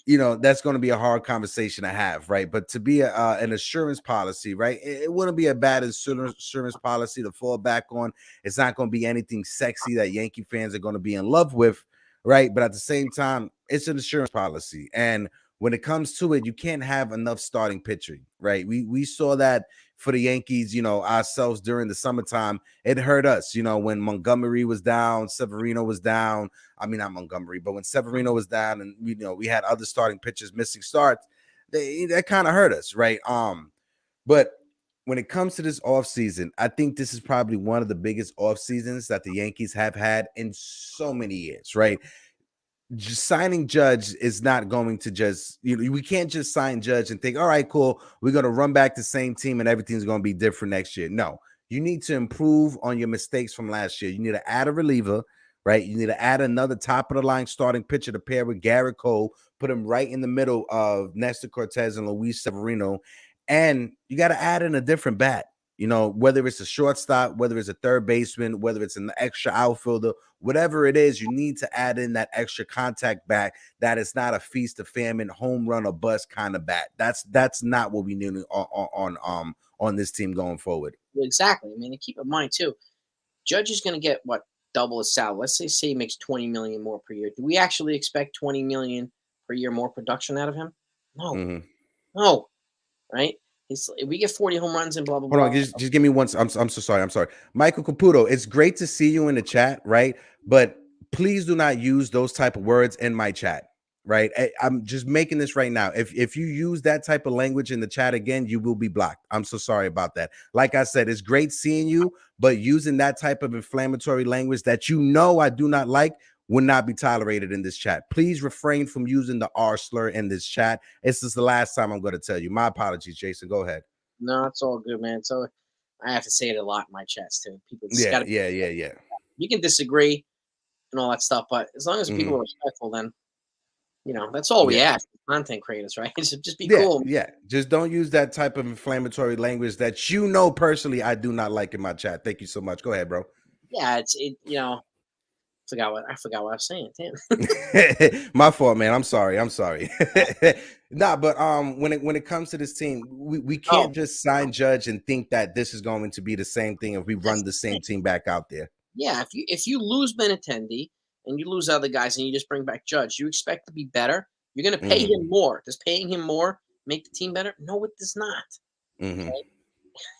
that's going to be a hard conversation to have, right? But to be an assurance policy, right? It wouldn't be a bad insurance policy to fall back on. It's not going to be anything sexy that Yankee fans are going to be in love with, right? But at the same time, it's an insurance policy. And when it comes to it, you can't have enough starting pitching, right? We saw that for the Yankees, ourselves during the summertime. It hurt us, when Montgomery was down, Severino was down. I mean, not Montgomery, but when Severino was down and we had other starting pitchers missing starts, that kind of hurt us, right? But when it comes to this offseason, I think this is probably one of the biggest off seasons that the Yankees have had in so many years, right? Just signing Judge is not going to just, we can't just sign Judge and think, all right, cool, we're going to run back the same team and everything's going to be different next year. No, you need to improve on your mistakes from last year. You need to add a reliever, right? You need to add another top of the line starting pitcher to pair with Garrett Cole, put him right in the middle of Nestor Cortez and Luis Severino. And you got to add in a different bat. Whether it's a shortstop, whether it's a third baseman, whether it's an extra outfielder, whatever it is, you need to add in that extra contact back. That is not a feast of famine, home run or bust kind of bat. That's not what we need on this team going forward. exactly. I mean, and keep in mind too, Judge is going to get what, double his salary. Let's say he makes 20 million more per year. Do we actually expect 20 million per year more production out of him? No, Mm-hmm. no, right? We get 40 home runs and blah blah Hold blah. on, just give me one. I'm so sorry. I'm sorry, Michael Caputo. It's great to see you in the chat, right? But please do not use those type of words in my chat, right? I'm just making this right now. If you use that type of language in the chat again, you will be blocked. I'm so sorry about that. Like I said, it's great seeing you, but using that type of inflammatory language that I do not like will not be tolerated in this chat. Please refrain from using the R slur in this chat. This is the last time I'm going to tell you. My apologies, Jason. Go ahead. No, it's all good, man. So I have to say it a lot in my chats too. People just got Yeah, to. yeah. You can disagree and all that stuff, but as long as people Mhm. are respectful, then that's all we Yeah. ask. Content creators, right? Just be Yeah, cool. yeah. Just don't use that type of inflammatory language that personally I do not like in my chat. Thank you so much. Go ahead, bro. Yeah, I forgot what I was saying. Damn. My fault, man. I'm sorry. Nah, but when it comes to this team, we Oh, can't just sign Judge and think that this is going to be the same thing if we run that's the the same thing. team back out there. Yeah, if you lose Benintendi and you lose other guys and you just bring back Judge, you expect to be better. You're going to pay Hmm. him more. Does paying him more make the team better? No, it does not. Hmm.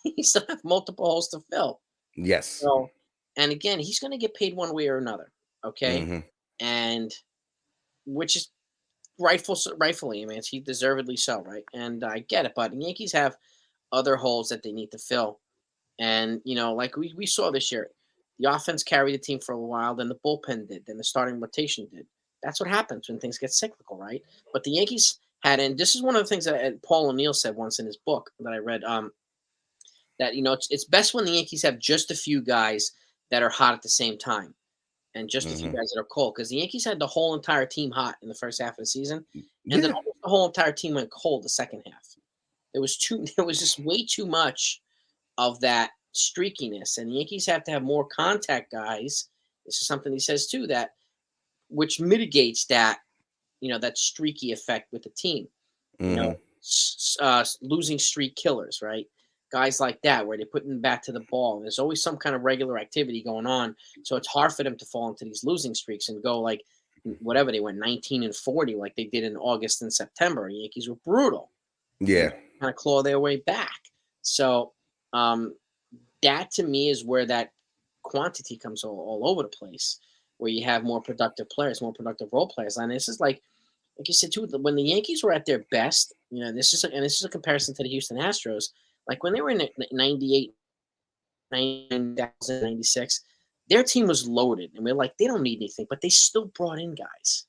He still have multiple holes to fill. Yes. So, and again, he's going to get paid one way or another. Okay, Hmm. and which is rightfully. I mean, he deservedly so, right? And I get it, but the Yankees have other holes that they need to fill. And like we saw this year, the offense carried the team for a while, then the bullpen did, then the starting rotation did. That's what happens when things get cyclical, right? But the Yankees had, and this is one of the things that Paul O'Neill said once in his book that I read. That it's best when the Yankees have just a few guys that are hot at the same time, and just a few Hmm. guys that are cold. Because the Yankees had the whole entire team hot in the first half of the season, and then Yeah. almost the whole entire team went cold the second half. There was there was just way too much of that streakiness, and the Yankees have to have more contact guys. This is something he says too, that which mitigates that streaky effect with the team. You know, Hmm. losing streak killers, right? Guys like that, where they put them back to the ball. There's always some kind of regular activity going on, so it's hard for them to fall into these losing streaks and go like whatever they went 19-40 like they did in August and September. The Yankees were brutal, and Yeah. kind of claw their way back. So um, that to me is where that quantity comes all over the place, where you have more productive players, more productive role players. And this is like you said too, when the Yankees were at their best, this is a comparison to the Houston Astros. Like when they were in 98, 96, their team was loaded. And we're like, they don't need anything, but they still brought in guys.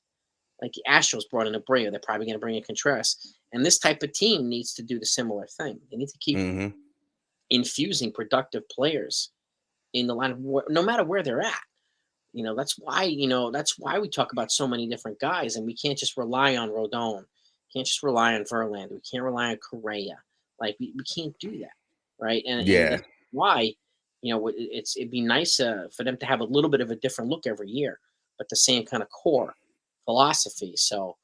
Like the Astros brought in BREW. They're probably going to bring in Contreras. And this type of team needs to do the similar thing. They need to keep Hmm. infusing productive players in the line, no matter where they're at. That's why we talk about so many different guys, and we can't just rely on Rodon. Can't just rely on Verlander. We can't rely on Correa. Like we can't do that, right? And Yeah. that's why, it'd be nice for them to have a little bit of a different look every year, but the same kind of core philosophy. So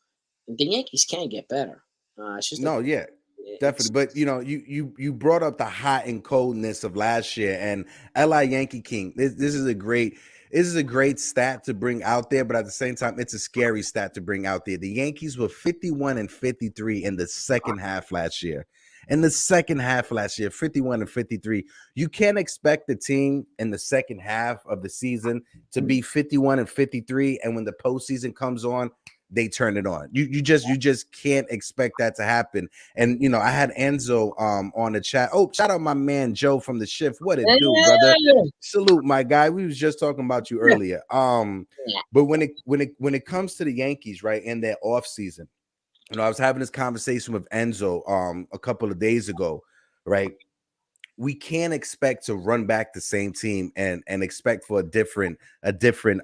the Yankees can get better. It's just No, yeah. it's Definitely, but you brought up the hot and coldness of last year, and LI Yankee King. This is a great stat to bring out there, but at the same time, it's a scary stat to bring out there. The Yankees were 51-53 in the second half last year. In the second half last year, 51-53. You can't expect the team in the second half of the season to be 51-53, and when the postseason comes on, they turn it on. You just can't expect that to happen. And I had Enzo on the chat. Oh, shout out my man Joe from the shift. What it do, brother? Salute, my guy. We was just talking about you earlier. But when it comes to the Yankees, right, in their off season, I was having this conversation with Enzo a couple of days ago, right? We can't expect to run back the same team and expect for a different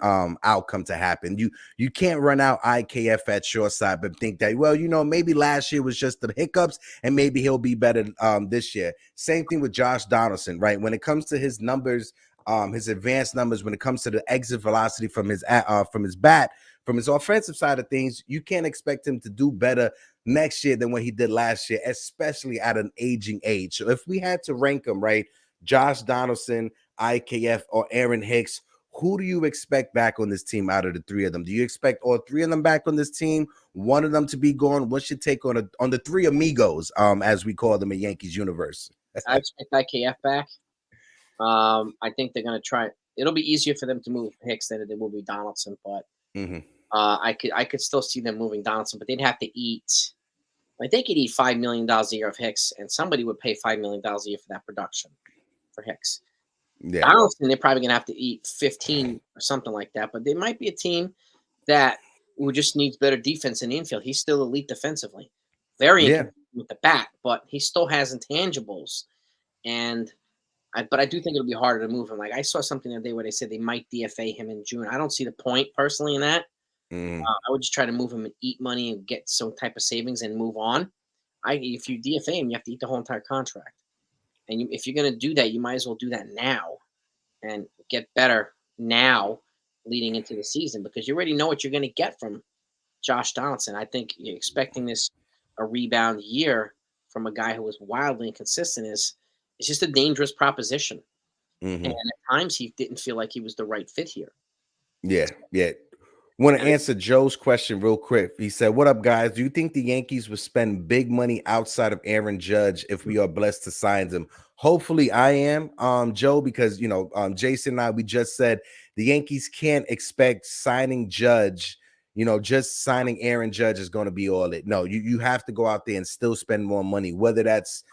outcome to happen. You can't run out IKF at shortstop and think that, well, maybe last year was just the hiccups and maybe he'll be better this year. Same thing with Josh Donaldson, right? When it comes to his numbers, his advanced numbers, when it comes to the exit velocity from his bat, from his offensive side of things, you can't expect him to do better next year than what he did last year, especially at an aging age. So if we had to rank them, right, Josh Donaldson, IKF, or Aaron Hicks, who do you expect back on this team out of the three of them? Do you expect all three of them back on this team? One of them to be gone? What's your take on the three amigos, as we call them in Yankees universe? I expect IKF back. I think they're going to try. It'll be easier for them to move Hicks than it will be Donaldson, but I could still see them moving Donaldson, but they'd have to eat. Like they could eat $5 million a year of Hicks, and somebody would pay $5 million a year for that production for Hicks. Yeah. Donaldson, they're probably gonna have to eat 15 or something like that. But they might be a team that who just needs better defense in the infield. He's still elite defensively, very inconsistent with the bat, but he still has intangibles. But I do think it'll be harder to move him. Like I saw something the other day where they said they might DFA him in June. I don't see the point personally in that. I would just try to move him and eat money and get some type of savings and move on. If you DFA him, you have to eat the whole entire contract. And if you're going to do that, you might as well do that now and get better now leading into the season because you already know what you're going to get from Josh Donaldson. I think you're expecting a rebound year from a guy who was wildly inconsistent it's just a dangerous proposition. And at times he didn't feel like he was the right fit here. Yeah. Want to answer Joe's question real quick. He said, what up, guys? Do you think the Yankees would spend big money outside of Aaron Judge if we are blessed to sign him? Hopefully I am, Joe, because, Jason and I, we just said the Yankees can't expect signing Judge, just signing Aaron Judge is going to be all it. No, you have to go out there and still spend more money, whether that's,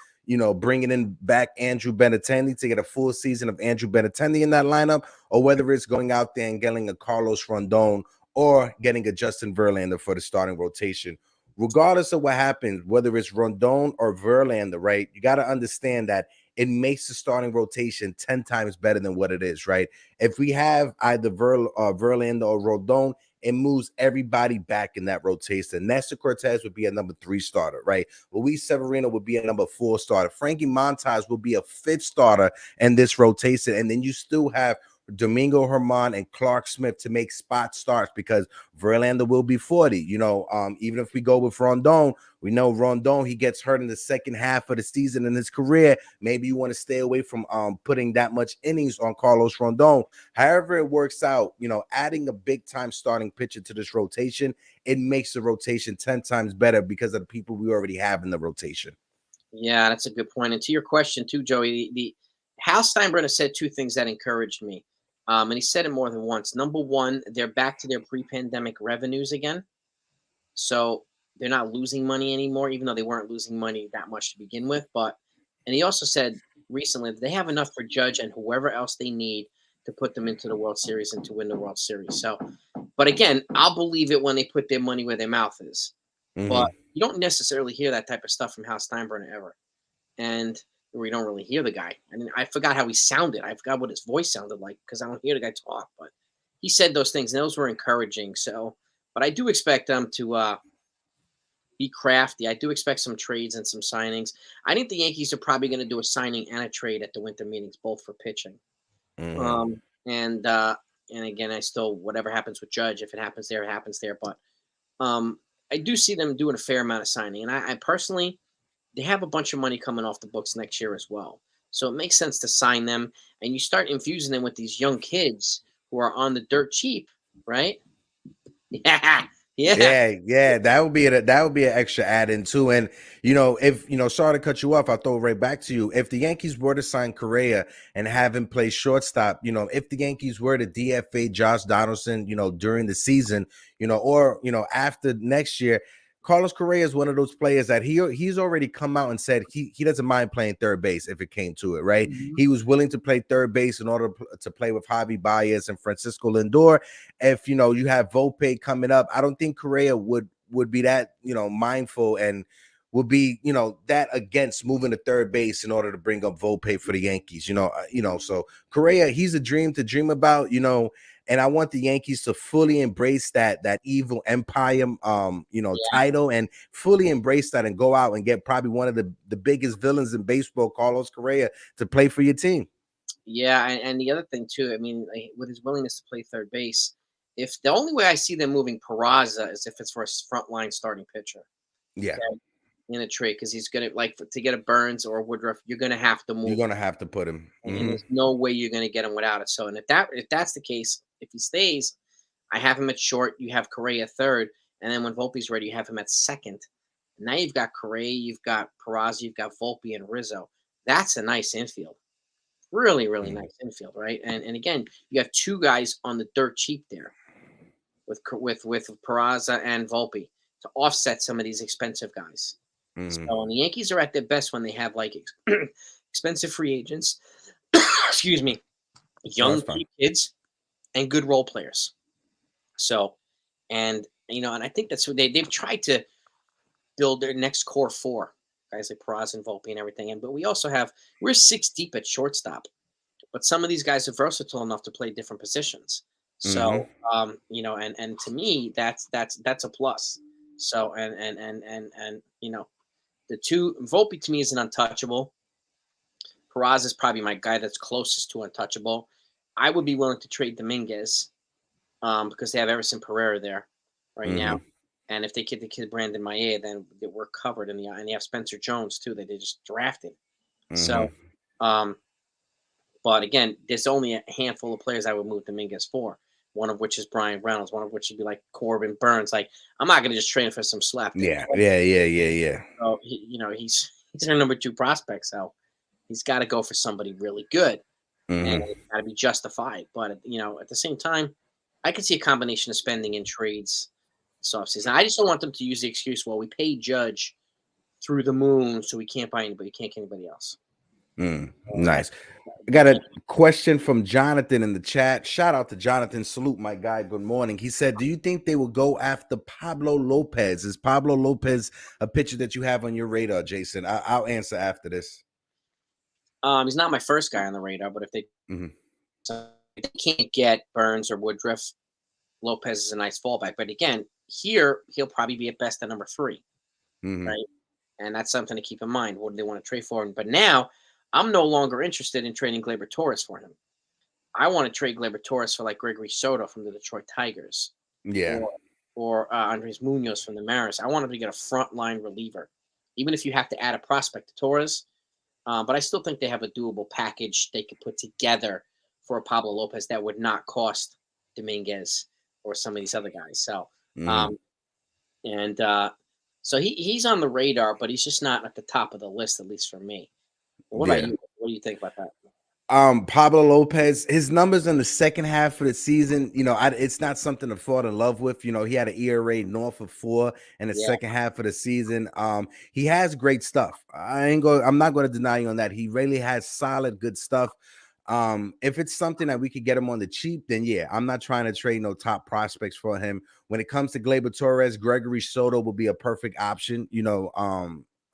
bringing in back Andrew Benintendi to get a full season of Andrew Benintendi in that lineup, or whether it's going out there and getting a Carlos Rondon or getting a Justin Verlander for the starting rotation. Regardless of what happens, whether it's Rondon or Verlander, right, you got to understand that it makes the starting rotation 10 times better than what it is, right? If we have either Verlander or Rondon, it moves everybody back in that rotation. Nestor Cortez would be a number 3 starter, right? Luis Severino would be a number 4 starter. Frankie Montas will be a 5th starter in this rotation. And then you still have Domingo Germán and Clark Smith to make spot starts because Verlander will be 40. Even if we go with Rondon, we know Rondon, he gets hurt in the second half of the season in his career. Maybe you want to stay away from putting that much innings on Carlos Rondon. However it works out, adding a big-time starting pitcher to this rotation, it makes the rotation 10 times better because of the people we already have in the rotation. Yeah, that's a good point. And to your question too, Joey, the Hal Steinbrenner said 2 things that encouraged me. And he said it more than once. Number one, they're back to their pre-pandemic revenues again. So they're not losing money anymore, even though they weren't losing money that much to begin with. And he also said recently that they have enough for Judge and whoever else they need to put them into the World Series and to win the World Series. So, but again, I'll believe it when they put their money where their mouth is. But you don't necessarily hear that type of stuff from Hal Steinbrenner ever. And where you don't really hear the guy. And I forgot how he sounded. I forgot what his voice sounded like because I don't hear the guy talk. But he said those things, and those were encouraging. So, but I do expect them to be crafty. I do expect some trades and some signings. I think the Yankees are probably going to do a signing and a trade at the winter meetings, both for pitching. Mhm. Um, and again, I still whatever happens with Judge, if it happens there, it happens there. But I do see them doing a fair amount of signing, and I personally, they have a bunch of money coming off the books next year as well. So it makes sense to sign them, and you start infusing them with these young kids who are on the dirt cheap, right? Yeah, yeah, Yeah, that would be an extra add in too. And if sorry to cut you off, I'll throw it right back to you. If the Yankees were to sign Correa and have him play shortstop, if the Yankees were to DFA Josh Donaldson, during the season, or after next year, Carlos Correa is one of those players that he's already come out and said he doesn't mind playing third base if it came to it, right? Mhm. He was willing to play third base in order to play with Javi Baez and Francisco Lindor. If you have Volpe coming up, I don't think Correa would be that mindful and would be that against moving to third base in order to bring up Volpe for the Yankees. So Correa, he's a dream to dream about. And I want the Yankees to fully embrace that evil empire, Yeah, title, and fully embrace that and go out and get probably one of the biggest villains in baseball, Carlos Correa, to play for your team. yeah, and the other thing too, I mean, like, with his willingness to play third base, if the only way I see them moving Peraza is if it's for a frontline starting pitcher. Yeah, Okay, in a trade because he's gonna to get a Burns or a Woodruff, you're gonna have to you're move him, gonna have to put him. and there's no way you're gonna get him without it. So, and if that's the case, if he stays, I have him at short. You have Correa third, and then when Volpe's ready, you have him at second. Now you've got Correa, you've got Peraza, you've got Volpe and Rizzo. That's a nice infield, really, really Mhm. nice infield, right? And again, you have two guys on the dirt cheap there with Peraza and Volpe to offset some of these expensive guys. Mhm. So and the Yankees are at their best when they have like expensive free agents, excuse me, No, that's young fine. cheap kids, and good role players. So, and and I think that's what they've tried to build their next core four guys like Peraza and Volpe and everything. And but we're six deep at shortstop, but some of these guys are versatile enough to play different positions. Mhm. So, and to me, that's a plus. So, and the two Volpe to me is an untouchable. Peraz is probably my guy that's closest to untouchable. I would be willing to trade Dominguez because they have Everson Pereira there right now. Mhm. And if they get the kid Brandon Maia, then we're covered in and they have Spencer Jones too that they just drafted. So, Mhm. um, but again, there's only a handful of players I would move Dominguez for. One of which is Brian Reynolds. One of which would be like Corbin Burns. Like I'm not going to just trade him for some slapdick. Yeah. Yeah. Yeah. Yeah. Yeah. So he's our number two prospect. So he's got to go for somebody really good, and Mhm. it's got to be justified. But at the same time, I can see a combination of spending and trades this offseason. I just don't want them to use the excuse, "Well, we paid Judge through the moon, so we can't buy anybody. Can't get anybody else." Nice. I They got a can't. question from Jonathan in the chat. Shout out to Jonathan. Salute, my guy. Good morning. He said, "Do you think they will go after Pablo Lopez? Is Pablo Lopez a pitcher that you have on your radar, Jason?" I'll answer after this. He's not my first guy on the radar, but Mhm. if they can't get Burns or Woodruff, Lopez is a nice fallback. But again, here he'll probably be at best at number three, Mhm. right? And that's something to keep in mind. What do they want to trade for him? But now I'm no longer interested in trading Gleyber Torres for him. I want to trade Gleyber Torres for like Gregory Soto from the Detroit Tigers, Yeah. or Andres Munoz from the Mariners. I want him to get a frontline reliever, even if you have to add a prospect to Torres. But I still think they have a doable package they could put together for a Pablo Lopez that would not cost Dominguez or some of these other guys. So, Mhm. um, and so he's on the radar, but he's just not at the top of the list, at least for me. What about Yeah. you? What do you think about that? Pablo Lopez, his numbers in the second half of the season, it's not something to fall in love with. He had an ERA north of 4 in the Yeah, second half of the season. He has great stuff. I'm not going to deny you on that. He really has solid, good stuff. If it's something that we could get him on the cheap, then yeah, I'm not trying to trade no top prospects for him. When it comes to Gleyber Torres, Gregory Soto will be a perfect option.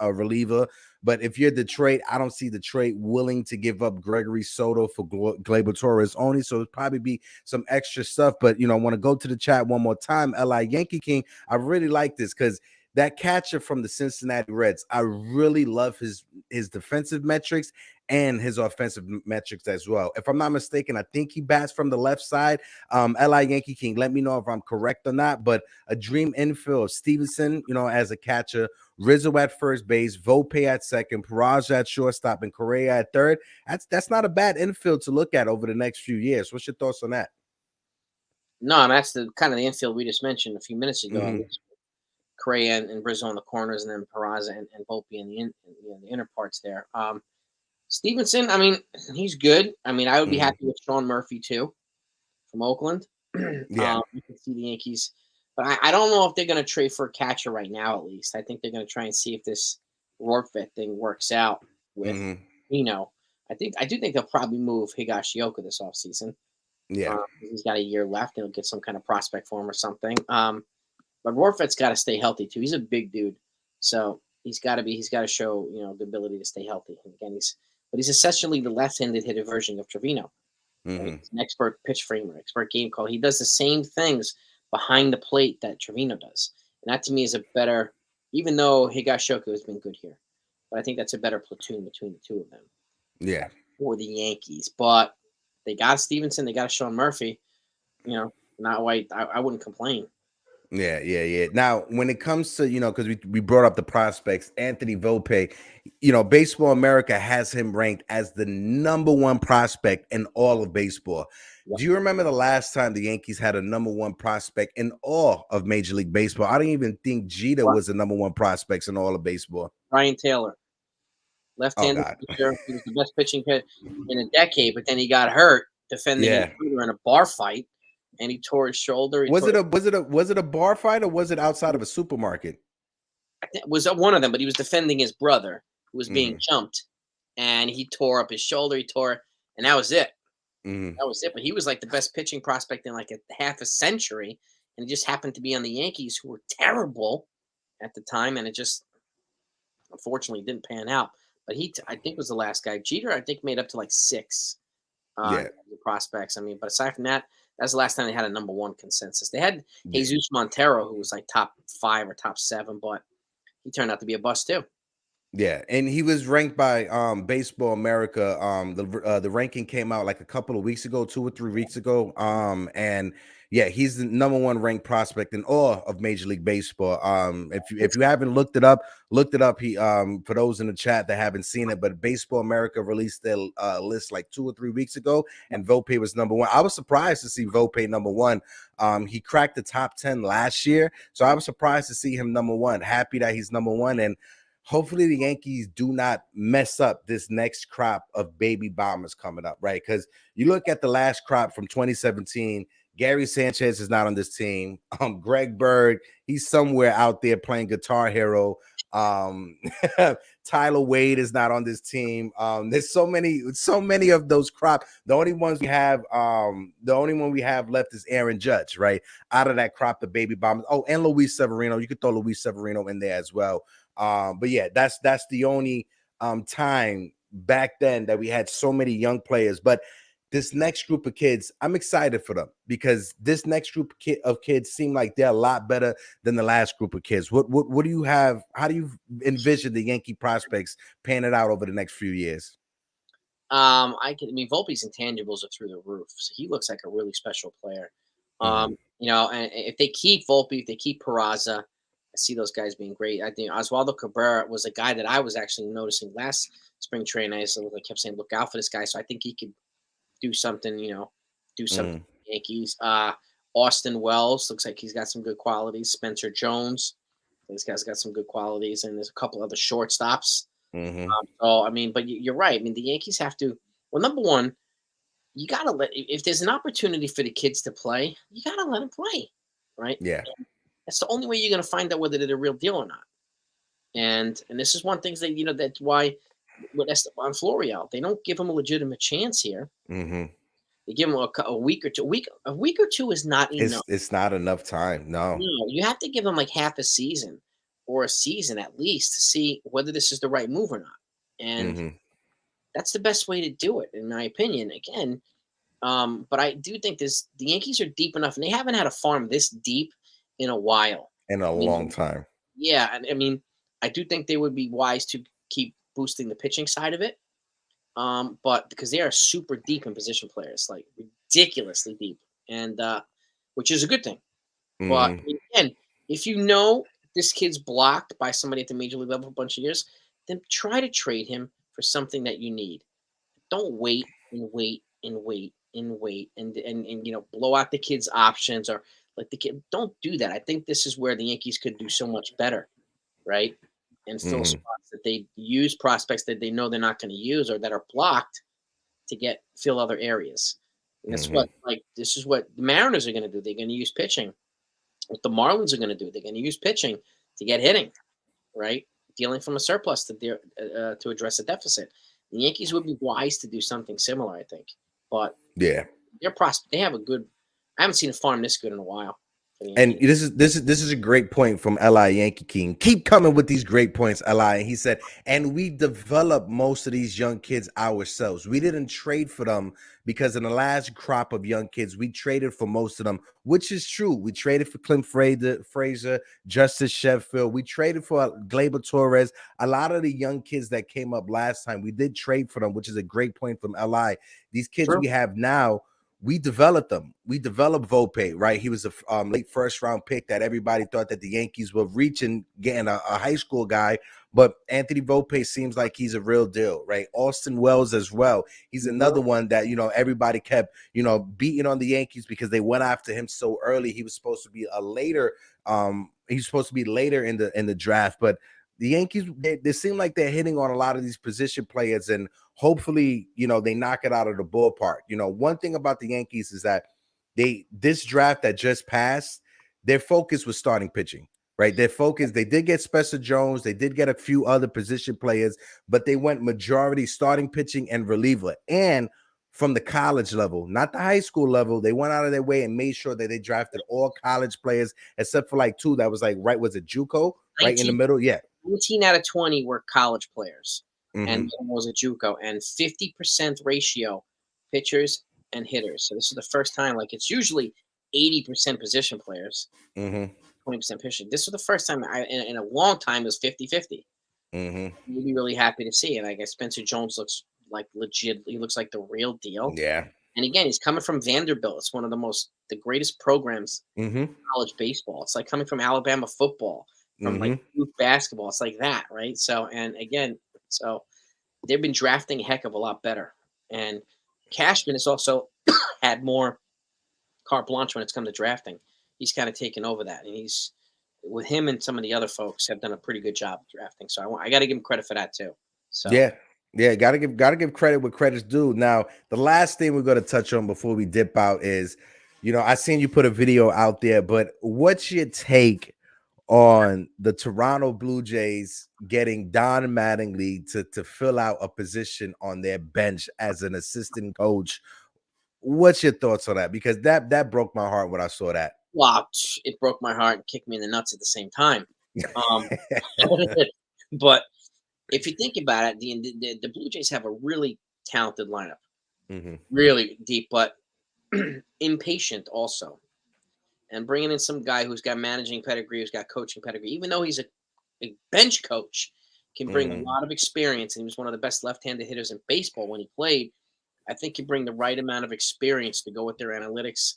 reliever. But if you're Detroit, I don't see Detroit willing to give up Gregory Soto for Gleyber Torres only. So it'd probably be some extra stuff. But, I want to go to the chat one more time. Li Yankee King, I really like this because that catcher from the Cincinnati Reds, I really love his defensive metrics and his offensive metrics as well. If I'm not mistaken, I think he bats from the left side. Li Yankee King, let me know if I'm correct or not. But a dream infield, Stevenson, as a catcher, Rizzo at first base, Volpe at second, Peraza at shortstop, and Correa at third. That's not a bad infield to look at over the next few years. What's your thoughts on that? No, and that's the kind of the infield we just mentioned a few minutes ago. Correa and Rizzo on the corners, and then Peraza and Volpe in the inner parts there. Stevenson, I mean, he's good. I mean, I would be happy with Sean Murphy too, from Oakland. Yeah, you can see the Yankees, but I don't know if they're going to trade for a catcher right now. At least I think they're going to try and see if this Rortvedt thing works out with I do think they'll probably move Higashioka this offseason. Yeah, he's got a year left. They'll get some kind of prospect for him or something. But Rortvedt's got to stay healthy too. He's a big dude, so he's got to show the ability to stay healthy. And again, he's essentially the left-handed hitter version of Trevino. Right? He's an expert pitch framer, expert game call. He does the same things behind the plate that Trevino does, and that to me is a better. Even though Higashioka has been good here, but I think that's a better platoon between the two of them. Yeah, for the Yankees, but they got Stevenson, they got Sean Murphy. Not White. I wouldn't complain. Yeah. Now, when it comes to, because we brought up the prospects, Anthony Volpe, Baseball America has him ranked as the #1 prospect in all of baseball. Yep. Do you remember the last time the Yankees had a #1 prospect in all of Major League Baseball? I don't even think Jeter was the #1 prospect in all of baseball. Brian Taylor, left-handed pitcher. He was the best pitching pitcher in a decade, but then he got hurt defending an intruder in a bar fight. And he tore his shoulder. Was it a bar fight or was it outside of a supermarket? It was one of them, but he was defending his brother who was being jumped, and he tore up his shoulder. And that was it. That was it. But he was like the best pitching prospect in like a half a century, and he just happened to be on the Yankees, who were terrible at the time, and it just unfortunately didn't pan out. But I think was the last guy. Jeter, I think, made up to like 6 prospects. I mean, but aside from that. That's the last time they had a #1 consensus. They had Jesus Montero, who was like top 5 or top 7, but he turned out to be a bust too. Yeah, and he was ranked by Baseball America. The ranking came out like a couple of weeks ago, 2 or 3 weeks ago. And yeah, he's the #1 ranked prospect in all of Major League Baseball. If you haven't looked it up. He for those in the chat that haven't seen it, but Baseball America released their list like 2 or 3 weeks ago, and Volpe was #1. I was surprised to see Volpe #1. He cracked the top 10 last year, so I was surprised to see him #1. Happy that he's #1, and hopefully the Yankees do not mess up this next crop of baby bombers coming up, right? Because you look at the last crop from 2017, Gary Sanchez is not on this team. Greg Bird, he's somewhere out there playing Guitar Hero. Tyler Wade is not on this team. There's so many of those crop. The only one we have left is Aaron Judge, right? Out of that crop, the baby bombers. Oh, and Luis Severino. You could throw Luis Severino in there as well. But yeah, that's the only time back then that we had so many young players. But this next group of kids, I'm excited for them because this next group of kids seem like they're a lot better than the last group of kids. What do you have? How do you envision the Yankee prospects panning out over the next few years? Volpe's intangibles are through the roof, so he looks like a really special player. And if they keep Volpe, if they keep Peraza, I see those guys being great. I think Oswaldo Cabrera was a guy that I was actually noticing last spring training. I kept saying, look out for this guy. So I think he could do something, for the Yankees. Austin Wells looks like he's got some good qualities. Spencer Jones, this guy's got some good qualities, and there's a couple other shortstops. But you're right. I mean, the Yankees have to. Well, #1, you gotta if there's an opportunity for the kids to play, you gotta let them play, right? Yeah, and that's the only way you're gonna find out whether they're the real deal or not. And this is one thing that that's why. With Esteban Florial, they don't give him a legitimate chance here. They give him a week or two. A week or two is not enough. It's not enough time. No, you have to give him like half a season, or a season at least to see whether this is the right move or not. And that's the best way to do it, in my opinion. Again, but I do think the Yankees are deep enough, and they haven't had a farm this deep in a while. In a I mean, long time. yeah, I mean, I do think they would be wise to keep boosting the pitching side of it. But because they are super deep in position players, like ridiculously deep, and which is a good thing. But again, if you know this kid's blocked by somebody at the major league level for a bunch of years, then try to trade him for something that you need. Don't wait and wait and wait and wait and blow out the kid's options or let the kid. Don't do that. I think this is where the Yankees could do so much better, right? And fill spots that they use prospects that they know they're not going to use or that are blocked to fill other areas. And that's this is what the Mariners are going to do. They're going to use pitching. What the Marlins are going to do, they're going to use pitching to get hitting, right? Dealing from a surplus to address a deficit. The Yankees would be wise to do something similar, I think. But yeah, they have a good. I haven't seen a farm this good in a while. And this is a great point from Li Yankee King. Keep coming with these great points, Li. He said, and we developed most of these young kids ourselves. We didn't trade for them because in the last crop of young kids, we traded for most of them, which is true. We traded for Clint Frazier, Justice Sheffield. We traded for Gleyber Torres. A lot of the young kids that came up last time, we did trade for them, which is a great point from Li. These kids we have now, we developed them. We developed Volpe, right? He was a late first-round pick that everybody thought that the Yankees were reaching, getting a high school guy. But Anthony Volpe seems like he's a real deal, right? Austin Wells as well. He's another one that, everybody kept, beating on the Yankees because they went after him so early. He was supposed to be later in the draft. But the Yankees, they seem like they're hitting on a lot of these position players, and hopefully, they knock it out of the ballpark. One thing about the Yankees is that this draft that just passed, their focus was starting pitching, right? Their focus, they did get Spencer Jones, they did get a few other position players, but they went majority starting pitching and reliever. And from the college level, not the high school level, they went out of their way and made sure that they drafted all college players except for like two that was like, right, was it JUCO? Right in the middle? Yeah. 19 out of 20 were college players, and one was a JUCO, and 50% ratio pitchers and hitters. So this is the first time, like it's usually 80% position players, 20% pitching. This was the first time in a long time it was 50-50. We'd be really happy to see it. I guess Spencer Jones looks like legit. He looks like the real deal. Yeah. And again, he's coming from Vanderbilt. It's one of the greatest programs in college baseball. It's like coming from Alabama football, from like youth basketball. It's like that, right? So, and again, they've been drafting a heck of a lot better. And Cashman has also had more carte blanche when it's come to drafting. He's kind of taken over that, and he's with him and some of the other folks have done a pretty good job drafting. So I got to give him credit for that too. So yeah, gotta give credit where credit's due. Now, the last thing we're gonna touch on before we dip out is, I seen you put a video out there, but what's your take on the Toronto Blue Jays getting Don Mattingly to fill out a position on their bench as an assistant coach? What's your thoughts on that? Because that broke my heart when I saw that. Well, it broke my heart and kicked me in the nuts at the same time. But if you think about it, the Blue Jays have a really talented lineup, really deep, but impatient also. And bringing in some guy who's got managing pedigree, who's got coaching pedigree, even though he's a bench coach, can bring a lot of experience. And he was one of the best left-handed hitters in baseball when he played. I think you bring the right amount of experience to go with their analytics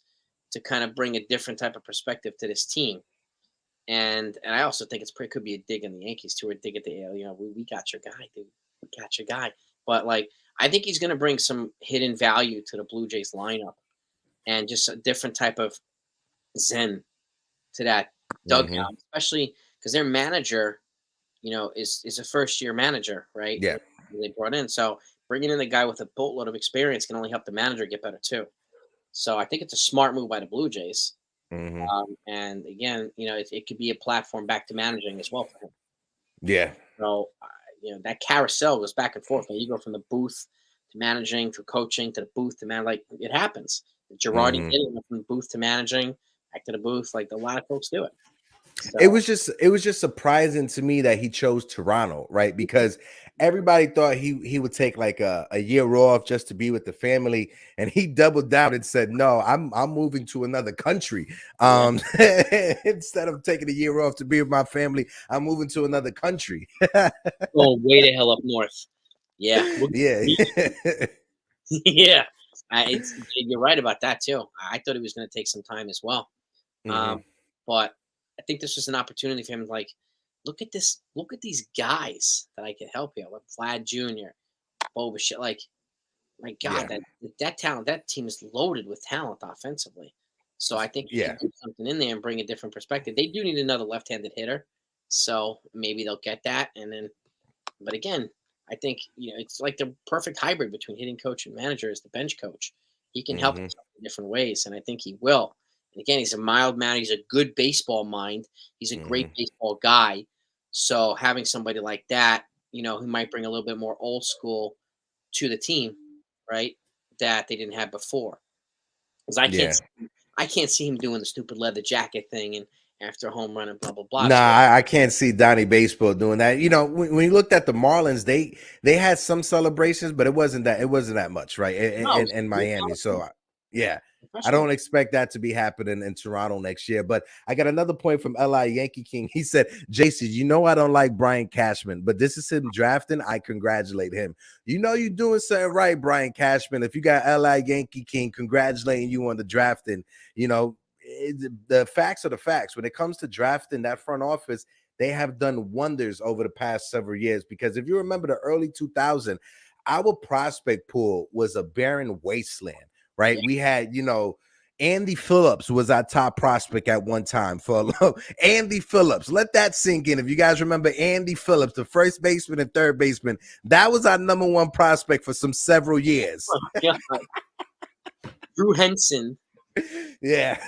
to kind of bring a different type of perspective to this team. And I also think could be a dig on the Yankees too, or a dig at the AL. We got your guy, dude. We got your guy. But I think he's going to bring some hidden value to the Blue Jays lineup, and just a different type of zen to that dugout, especially because their manager, is a first-year manager, right? Yeah, they brought in. So bringing in a guy with a boatload of experience can only help the manager get better too. So I think it's a smart move by the Blue Jays. And again, it could be a platform back to managing as well for him. Yeah. So, that carousel goes back and forth. You go from the booth to managing, to coaching, to the booth to man. Like it happens. Girardi did it, went from the booth to managing, back to the booth. Like a lot of folks do it. So, it was just surprising to me that he chose Toronto, right? Because everybody thought he would take like a year off just to be with the family, and he doubled down and said, "No, I'm moving to another country. Instead of taking a year off to be with my family, I'm moving to another country." going way the hell up north. Yeah. Yeah. Yeah. You're right about that too. I thought he was going to take some time as well. Mm-hmm. But I think this was an opportunity for him to like, look at this, look at these guys that I could help you. Like Vlad Jr., Boba shit. Like, my God, Yeah. that talent, that team is loaded with talent offensively. So I think he Yeah. can do something in there and bring a different perspective. They do need another left-handed hitter, so maybe they'll get that. And then, but again, I think it's like the perfect hybrid between hitting coach and manager is the bench coach. He can help Mm-hmm. himself in different ways, and I think he will. And again, he's a mild manner. He's a good baseball mind. He's a great Mm-hmm. baseball guy. So having somebody like that, who might bring a little bit more old school to the team, right? That they didn't have before. Because Yeah. I can't see him doing the stupid leather jacket thing and after a home run and blah blah blah. Nah, So I can't see Donnie Baseball doing that. When you looked at the Marlins, they had some celebrations, but it wasn't that much, right? no, In Miami. So yeah, I professional. don't expect that to be happening in Toronto next year. But I got another point from LI Yankee King. He said, "JC, I don't like Brian Cashman, but this is him drafting. I congratulate him. You're doing something right, Brian Cashman. If you got LI Yankee King congratulating you on the drafting, the facts are the facts. When it comes to drafting, that front office, they have done wonders over the past several years. Because if you remember the early 2000s, our prospect pool was a barren wasteland, right? Yeah. We had, Andy Phillips was our top prospect at one time for a long. Andy Phillips, let that sink in. If you guys remember Andy Phillips, the first baseman and third baseman, that was our number one prospect for several years. Oh, God. Drew Henson. Yeah.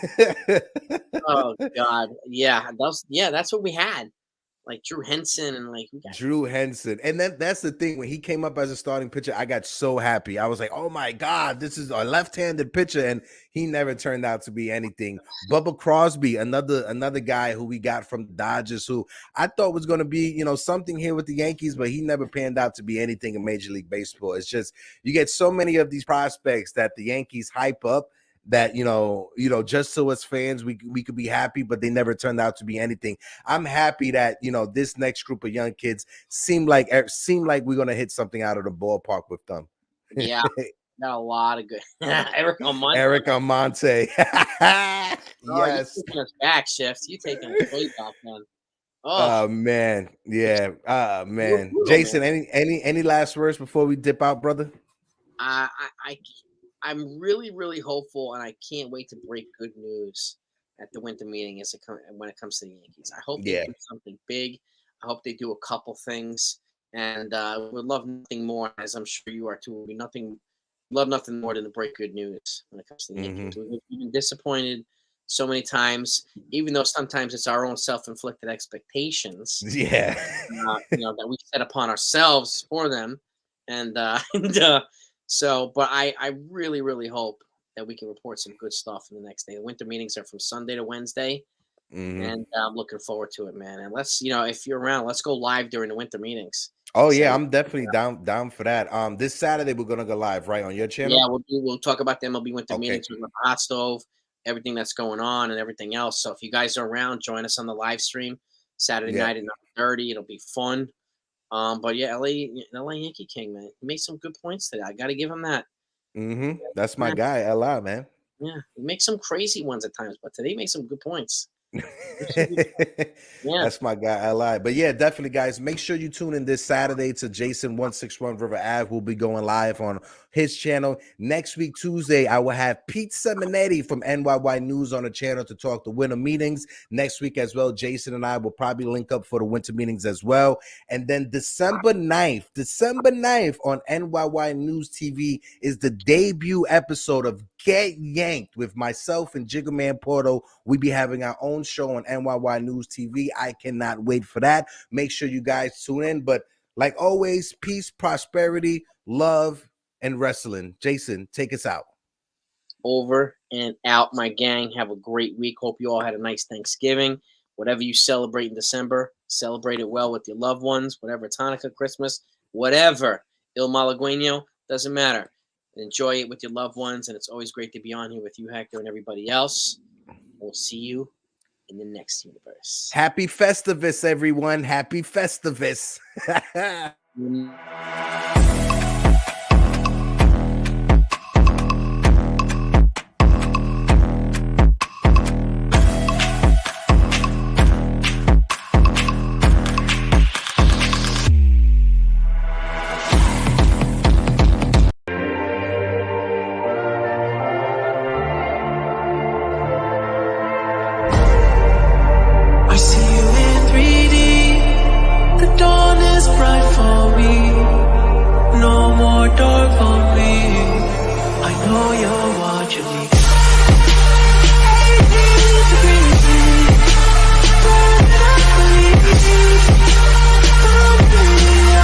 Oh God. Yeah. That's what we had. Like Drew Henson and like we got Drew Henson. And that's the thing. When he came up as a starting pitcher, I got so happy. I was like, oh my God, this is a left-handed pitcher. And he never turned out to be anything. Bubba Crosby, another guy who we got from the Dodgers, who I thought was going to be, something here with the Yankees, but he never panned out to be anything in Major League Baseball. It's just, you get so many of these prospects that the Yankees hype up that just so as fans we could be happy, but they never turned out to be anything. I'm happy that this next group of young kids seem like we're gonna hit something out of the ballpark with them. yeah. Got a lot of good Eric Almonte. Eric Almonte. Oh, you Yes. taking us back, Shifts. You taking us way back, man. Oh man. Yeah. Man. Brutal, Jason, man. any last words before we dip out, brother? I'm really, really hopeful, and I can't wait to break good news at the winter meeting when it comes to the Yankees. I hope they Yeah. do something big. I hope they do a couple things, and would love nothing more, as I'm sure you are too. Would be love nothing more than to break good news when it comes to the Yankees. We've been disappointed so many times, even though sometimes it's our own self-inflicted expectations. Yeah. That we set upon ourselves for them, and so, but I really, really hope that we can report some good stuff in the next day. The winter meetings are from Sunday to Wednesday, and I'm looking forward to it, man. And let's, if you're around, let's go live during the winter meetings. Oh So, yeah, I'm definitely down for that. This Saturday we're gonna go live, right, on your channel. yeah, we'll talk about the MLB winter Okay. meetings with the hot stove, everything that's going on, and everything else. So if you guys are around, join us on the live stream Saturday Yeah. night at 9:30. It'll be fun. But yeah, LA Yankee King, man, he made some good points today. I got to give him that. That's my Yeah. guy, LI, man. Yeah, he makes some crazy ones at times, but today he makes some good points. Yeah. That's my guy, LI. But yeah, definitely, guys. Make sure you tune in this Saturday to Jason 161 River Ave. We'll be going live on his channel. Next week, Tuesday, I will have Pete Simonetti from NYY News on the channel to talk the winter meetings. Next week as well, Jason and I will probably link up for the winter meetings as well. And then December 9th on NYY News TV is the debut episode of Get Yanked with myself and Jigga Man Porto. We be having our own show on NYY News TV. I cannot wait for that. Make sure you guys tune in. But like always, peace, prosperity, love, and wrestling. Jason, take us out. Over and out, my gang. Have a great week. Hope you all had a nice Thanksgiving. Whatever you celebrate in December, celebrate it well with your loved ones, whatever, Hanukkah, Christmas, whatever. Il Malagueño, doesn't matter. Enjoy it with your loved ones, and it's always great to be on here with you, Hector, and everybody else. We'll see you in the next universe. Happy Festivus, everyone. Happy Festivus. I see you in 3D. The dawn is bright for